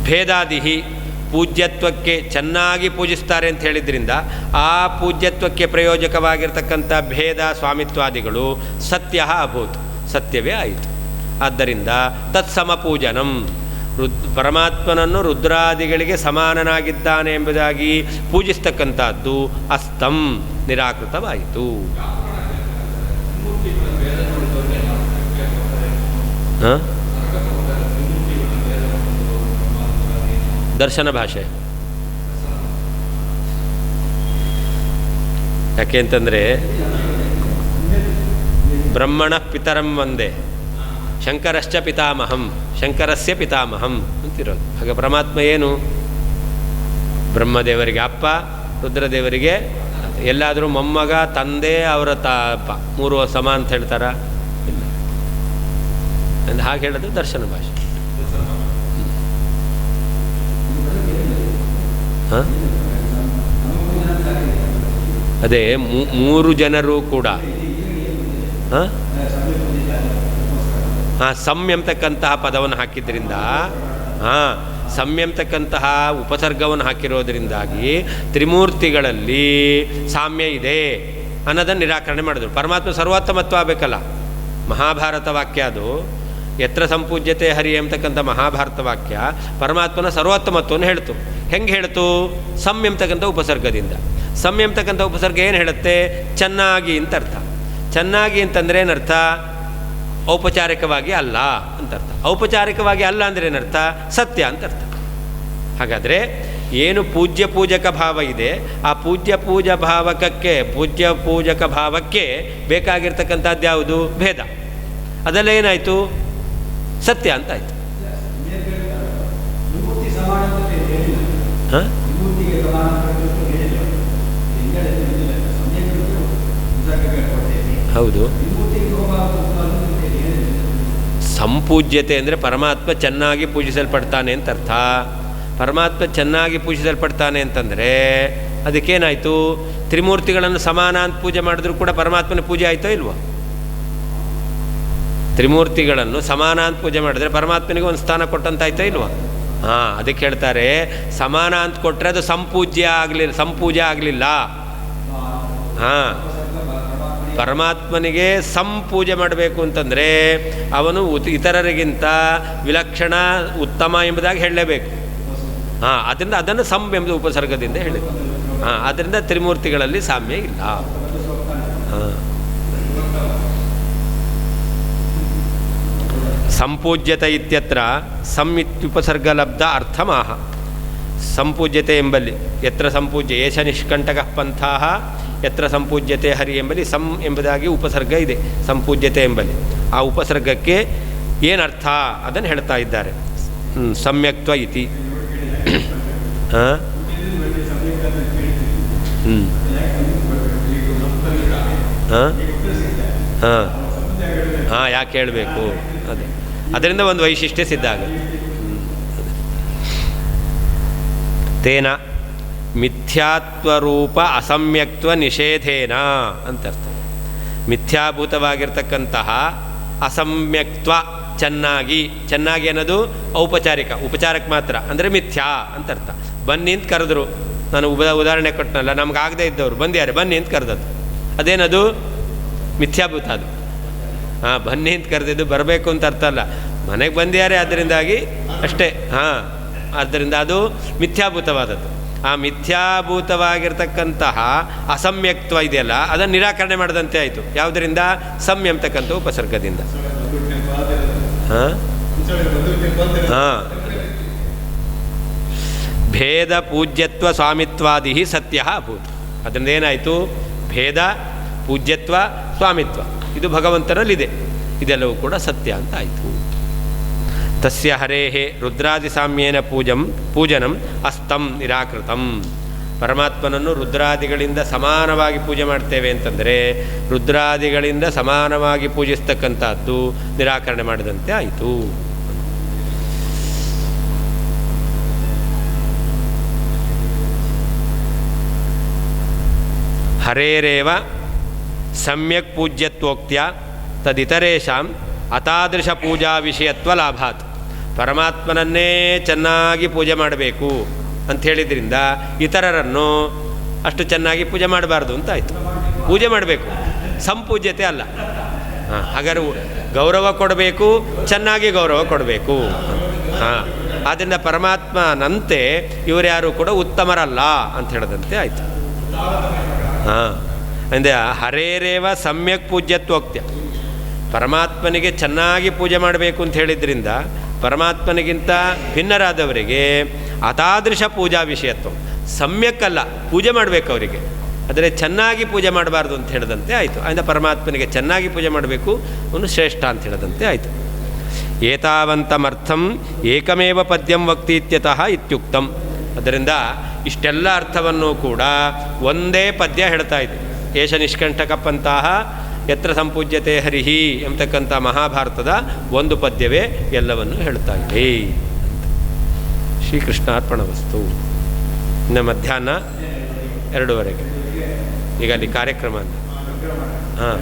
ಭೇದಾದಿಹಿ, ಪೂಜ್ಯತ್ವಕ್ಕೆ ಚೆನ್ನಾಗಿ ಪೂಜಿಸ್ತಾರೆ ಅಂತ ಹೇಳಿದ್ರಿಂದ ಆ ಪೂಜ್ಯತ್ವಕ್ಕೆ ಪ್ರಯೋಜಕವಾಗಿರ್ತಕ್ಕಂಥ ಭೇದ ಸ್ವಾಮಿತ್ವಾದಿಗಳು ಸತ್ಯ ಅಭೂತ್, ಸತ್ಯವೇ ಆಯಿತು. ಆದ್ದರಿಂದ ತತ್ಸಮಪೂಜನಂ, ಪರಮಾತ್ಮನನ್ನು ರುದ್ರಾದಿಗಳಿಗೆ ಸಮಾನನಾಗಿದ್ದಾನೆ ಎಂಬುದಾಗಿ ಪೂಜಿಸ್ತಕ್ಕಂಥದ್ದು ಅಸ್ತಂ, ನಿರಾಕೃತವಾಯಿತು. ದರ್ಶನ ಭಾಷೆ ಯಾಕೆ ಅಂತಂದರೆ ಬ್ರಹ್ಮಣ ಪಿತರಂ ಒಂದೇ, ಶಂಕರಶ್ಚ ಪಿತಾಮಹಂ, ಶಂಕರಸ್ಯ ಪಿತಾಮಹಂ ಅಂತಿರೋದು. ಹಾಗೆ ಪರಮಾತ್ಮ ಏನು? ಬ್ರಹ್ಮದೇವರಿಗೆ ಅಪ್ಪ, ರುದ್ರದೇವರಿಗೆ ಎಲ್ಲಾದರೂ ಮೊಮ್ಮಗ, ತಂದೆ, ಅವರ ಅಪ್ಪ, ಮೂರು ಸಮ ಅಂತ ಹೇಳ್ತಾರ? ಇಲ್ಲ. ಹಾಗೆ ಹೇಳೋದು ದರ್ಶನ ಭಾಷೆ. ಅದೇ ಮೂರು ಜನರು ಕೂಡ ಸಮ್ ಎಂಬತಕ್ಕಂತಹ ಪದವನ್ನು ಹಾಕಿದ್ರಿಂದ, ಸಮ್ ಎಂಬತಕ್ಕಂತಹ ಉಪಸರ್ಗವನ್ನು ಹಾಕಿರೋದ್ರಿಂದಾಗಿ ತ್ರಿಮೂರ್ತಿಗಳಲ್ಲಿ ಸಾಮ್ಯ ಇದೆ ಅನ್ನೋದನ್ನು ನಿರಾಕರಣೆ ಮಾಡಿದ್ರು. ಪರಮಾತ್ಮ ಸರ್ವೋತ್ತಮತ್ವ ಆಗಬೇಕಲ್ಲ. ಮಹಾಭಾರತ ವಾಕ್ಯ ಅದು, ಯತ್ರ ಸಂಪೂಜ್ಯತೆ ಹರಿ ಎಂಬತಕ್ಕಂಥ ಮಹಾಭಾರತ ವಾಕ್ಯ ಪರಮಾತ್ಮನ ಸರ್ವೋತ್ತಮತ್ವವನ್ನು ಹೇಳ್ತು. ಹೆಂಗೆ ಹೇಳ್ತು? ಸಮ್ ಎಂಬತಕ್ಕಂಥ ಉಪಸರ್ಗದಿಂದ. ಸಮ್ ಎಂಬತಕ್ಕಂಥ ಉಪಸರ್ಗ ಏನು ಹೇಳುತ್ತೆ? ಚೆನ್ನಾಗಿ ಅಂತ ಅರ್ಥ. ಚೆನ್ನಾಗಿ ಅಂತಂದರೆ ಏನರ್ಥ? ಔಪಚಾರಿಕವಾಗಿ ಅಲ್ಲ ಅಂತ ಅರ್ಥ. ಔಪಚಾರಿಕವಾಗಿ ಅಲ್ಲ ಅಂದರೆ ಏನರ್ಥ? ಸತ್ಯ ಅಂತ ಅರ್ಥ. ಹಾಗಾದರೆ ಏನು ಪೂಜ್ಯ ಪೂಜಕ ಭಾವ ಇದೆ, ಆ ಪೂಜ್ಯ ಪೂಜಕ ಭಾವಕ್ಕೆ ಬೇಕಾಗಿರ್ತಕ್ಕಂಥದ್ದು ಯಾವುದು? ಭೇದ. ಅದೆಲ್ಲ ಏನಾಯಿತು? ಸತ್ಯ ಅಂತ ಆಯಿತು. ಹೌದು. ಸಂಪೂಜ್ಯತೆ ಅಂದರೆ ಪರಮಾತ್ಮ ಚೆನ್ನಾಗಿ ಪೂಜಿಸಲ್ಪಡ್ತಾನೆ ಅಂತ ಅರ್ಥ. ಪರಮಾತ್ಮ ಚೆನ್ನಾಗಿ ಪೂಜಿಸಲ್ಪಡ್ತಾನೆ ಅಂತಂದರೆ ಅದಕ್ಕೇನಾಯಿತು? ತ್ರಿಮೂರ್ತಿಗಳನ್ನು ಸಮಾನ ಅಂತ ಪೂಜೆ ಮಾಡಿದ್ರೂ ಕೂಡ ಪರಮಾತ್ಮನ ಪೂಜೆ ಆಯಿತೋ ಇಲ್ವೋ? ತ್ರಿಮೂರ್ತಿಗಳನ್ನು ಸಮಾನ ಅಂತ ಪೂಜೆ ಮಾಡಿದ್ರೆ ಪರಮಾತ್ಮನಿಗೆ ಒಂದು ಸ್ಥಾನ ಕೊಟ್ಟಂತಾಯ್ತೋ ಇಲ್ವೋ? ಹಾಂ, ಅದಕ್ಕೆ ಹೇಳ್ತಾರೆ ಸಮಾನ ಅಂತ ಕೊಟ್ಟರೆ ಅದು ಸಂಪೂಜ್ಯ ಆಗಲಿಲ್ಲ. ಹಾಂ, ಪರಮಾತ್ಮನಿಗೆ ಸಂಪೂಜೆ ಮಾಡಬೇಕು ಅಂತಂದರೆ ಅವನು ಇತರರಿಗಿಂತ ವಿಲಕ್ಷಣ ಉತ್ತಮ ಎಂಬುದಾಗಿ ಹೇಳಲೇಬೇಕು. ಹಾಂ, ಅದರಿಂದ ಅದನ್ನು ಎಂಬುದು ಉಪಸರ್ಗದಿಂದ ಹೇಳಿದೆ. ಹಾಂ, ಅದರಿಂದ ತ್ರಿಮೂರ್ತಿಗಳಲ್ಲಿ ಸಾಮ್ಯ ಇಲ್ಲ. ಹಾಂ, ಸಂಪೂಜ್ಯತೆ ಇತ್ಯತ್ರ ಇತ್ಯುಪಸರ್ಗಲಬ್ಧ ಅರ್ಥಮಾಹ. ಸಂಪೂಜ್ಯತೆ ಎಂಬಲ್ಲಿ ಯತ್ರ ಸಂಪೂಜ್ಯ ಏಷ ನಿಷ್ಕಂಟಕಃ ಪಂಥಾಃ ಯತ್ರ ಸಂಪೂಜ್ಯತೆ ಹರಿ ಎಂಬಲ್ಲಿ ಎಂಬುದಾಗಿ ಉಪಸರ್ಗ ಇದೆ. ಸಂಪೂಜ್ಯತೆ ಎಂಬಲ್ಲಿ ಆ ಉಪಸರ್ಗಕ್ಕೆ ಏನರ್ಥ ಅದನ್ನು ಹೇಳ್ತಾ ಇದ್ದಾರೆ. ಸಮ್ಯಕ್ತ್ವ ಇತಿ. ಹಾಂ, ಹಾಂ ಹಾಂ ಹಾಂ ಯಾಕೆ ಹೇಳಬೇಕು? ಅದೇ ಅದರಿಂದ ಒಂದು ವೈಶಿಷ್ಟ್ಯ ಸಿದ್ಧ ಆಗುತ್ತೆ. ತೇನ ಮಿಥ್ಯಾತ್ವರೂಪ ಅಸಮ್ಯಕ್ತ್ವ ನಿಷೇಧೇನ ಅಂತರ್ಥ. ಮಿಥ್ಯಾಭೂತವಾಗಿರ್ತಕ್ಕಂತಹ ಅಸಮ್ಯಕ್ತ್ವ, ಚೆನ್ನಾಗಿ ಅನ್ನೋದು ಉಪಚಾರಕ್ಕೆ ಮಾತ್ರ, ಅಂದರೆ ಮಿಥ್ಯಾ ಅಂತರ್ಥ. ಬನ್ನಿ ಅಂತ ಕರೆದ್ರು, ನಾನು ಉದಾಹರಣೆ ಕೊಟ್ಟನಲ್ಲ, ನಮ್ಗಾಗದೇ ಇದ್ದವರು ಬಂದ್ಯಾರೆ, ಬನ್ನಿ ಅಂತ ಕರೆದದ್ದು, ಅದೇನದು ಮಿಥ್ಯಾಭೂತ. ಅದು ಹಾಂ, ಬನ್ನಿ ಅಂತ ಕರೆದಿದ್ದು ಬರಬೇಕು ಅಂತ ಅರ್ಥ ಅಲ್ಲ, ಮನೆಗೆ ಬಂದ್ಯಾರೆ ಅದರಿಂದಾಗಿ ಅಷ್ಟೇ. ಹಾಂ, ಆದ್ದರಿಂದ ಅದು ಮಿಥ್ಯಾಭೂತವಾದದ್ದು. ಆ ಮಿಥ್ಯಾಭೂತವಾಗಿರ್ತಕ್ಕಂತಹ ಅಸಮ್ಯಕ್ತ್ವ ಇದೆಯಲ್ಲ, ಅದನ್ನು ನಿರಾಕರಣೆ ಮಾಡಿದಂತೆ ಆಯಿತು. ಯಾವುದರಿಂದ? ಎಂಬತಕ್ಕಂಥ ಉಪಸರ್ಗದಿಂದ. ಹಾಂ ಹಾಂ, ಭೇದ ಪೂಜ್ಯತ್ವ ಸ್ವಾಮಿತ್ವಾದಿ ಸತ್ಯ ಅಭೂತ್. ಅದರಿಂದ ಏನಾಯಿತು? ಭೇದ, ಪೂಜ್ಯತ್ವ, ಸ್ವಾಮಿತ್ವ ಇದು ಭಗವಂತನಲ್ಲಿದೆ, ಇದೆಲ್ಲವೂ ಕೂಡ ಸತ್ಯ ಅಂತ ಆಯಿತು. ತಸ್ಯ ಹರೇಃ ರುದ್ರಾದಿಸಾಮ್ಯೇನ ಪೂಜನಂ ಅಸ್ತಂ ನಿರಾಕೃತಂ. ಪರಮಾತ್ಮನನ್ನು ರುದ್ರಾದಿಗಳಿಂದ ಸಮಾನವಾಗಿ ಪೂಜೆ ಮಾಡ್ತೇವೆ ಅಂತಂದರೆ ರುದ್ರಾದಿಗಳಿಂದ ಸಮಾನವಾಗಿ ಪೂಜಿಸ್ತಕ್ಕಂಥದ್ದು ನಿರಾಕರಣೆ ಮಾಡಿದಂತೆ ಆಯಿತು. ಹರೇರೇವ ಸಮ್ಯಕ್ ಪೂಜ್ಯತ್ವೋಕ್ತ್ಯ ತದಿತರೇಷಾಂ ಅತಾದೃಶ ಪೂಜಾ ವಿಷಯತ್ವ ಲಾಭಾತ್. ಪರಮಾತ್ಮನನ್ನೇ ಚೆನ್ನಾಗಿ ಪೂಜೆ ಮಾಡಬೇಕು ಅಂಥೇಳಿದ್ರಿಂದ ಇತರರನ್ನು ಅಷ್ಟು ಚೆನ್ನಾಗಿ ಪೂಜೆ ಮಾಡಬಾರ್ದು ಅಂತ ಆಯಿತು. ಪೂಜೆ ಮಾಡಬೇಕು, ಸಂಪೂಜ್ಯತೆ ಅಲ್ಲ. ಹಾಗಾದ್ರೆ ಗೌರವ ಕೊಡಬೇಕು, ಚೆನ್ನಾಗಿ ಗೌರವ ಕೊಡಬೇಕು. ಹಾಂ, ಆದ್ದರಿಂದ ಪರಮಾತ್ಮನಂತೆ ಇವರು ಯಾರು ಕೂಡ ಉತ್ತಮರಲ್ಲ ಅಂತ ಹೇಳದಂತೆ ಆಯಿತು. ಹಾಂ, ಅಂದರೆ ಹರೇರೇವ ಸಮ್ಯಕ್ ಪೂಜ್ಯತ್ವೋಕ್ತ್ಯ, ಪರಮಾತ್ಮನಿಗೆ ಚೆನ್ನಾಗಿ ಪೂಜೆ ಮಾಡಬೇಕು ಅಂತ ಹೇಳಿದ್ರಿಂದ ಪರಮಾತ್ಮನಿಗಿಂತ ಭಿನ್ನರಾದವರಿಗೆ ಅತಾದೃಶ ಪೂಜಾ ವಿಷಯತ್ವ, ಸಮ್ಯಕ್ಕಲ್ಲ ಪೂಜೆ ಮಾಡಬೇಕು ಅವರಿಗೆ, ಆದರೆ ಚೆನ್ನಾಗಿ ಪೂಜೆ ಮಾಡಬಾರ್ದು ಅಂತ ಹೇಳದಂತೆ ಆಯಿತು. ಆದ್ದರಿಂದ ಪರಮಾತ್ಮನಿಗೆ ಚೆನ್ನಾಗಿ ಪೂಜೆ ಮಾಡಬೇಕು, ಅವನು ಶ್ರೇಷ್ಠ ಅಂತ ಹೇಳದಂತೆ ಆಯಿತು. ಏತಾವಂತಮರ್ಥಂ ಏಕಮೇವ ಪದ್ಯಂ ವಕ್ತೀತ್ಯತಃ ಇತ್ಯುಕ್ತಂ. ಅದರಿಂದ ಇಷ್ಟೆಲ್ಲ ಅರ್ಥವನ್ನು ಕೂಡ ಒಂದೇ ಪದ್ಯ ಹೇಳ್ತಾ ಇದೆ. ಏಷ ನಿಷ್ಕಂಠಕಪ್ಪಂತಹ ಯತ್ರ ಸಂಪೂಜ್ಯತೆ ಹರಿಹಿ ಎಂಬತಕ್ಕಂಥ ಮಹಾಭಾರತದ ಒಂದು ಪದ್ಯವೇ ಎಲ್ಲವನ್ನು ಹೇಳ್ತಾ ಇದೆ. ಶ್ರೀಕೃಷ್ಣಾರ್ಪಣವಸ್ತು. ಇನ್ನು ಮಧ್ಯಾಹ್ನ 2:30 ಈಗ ಅಲ್ಲಿ ಕಾರ್ಯಕ್ರಮ. ಹಾಂ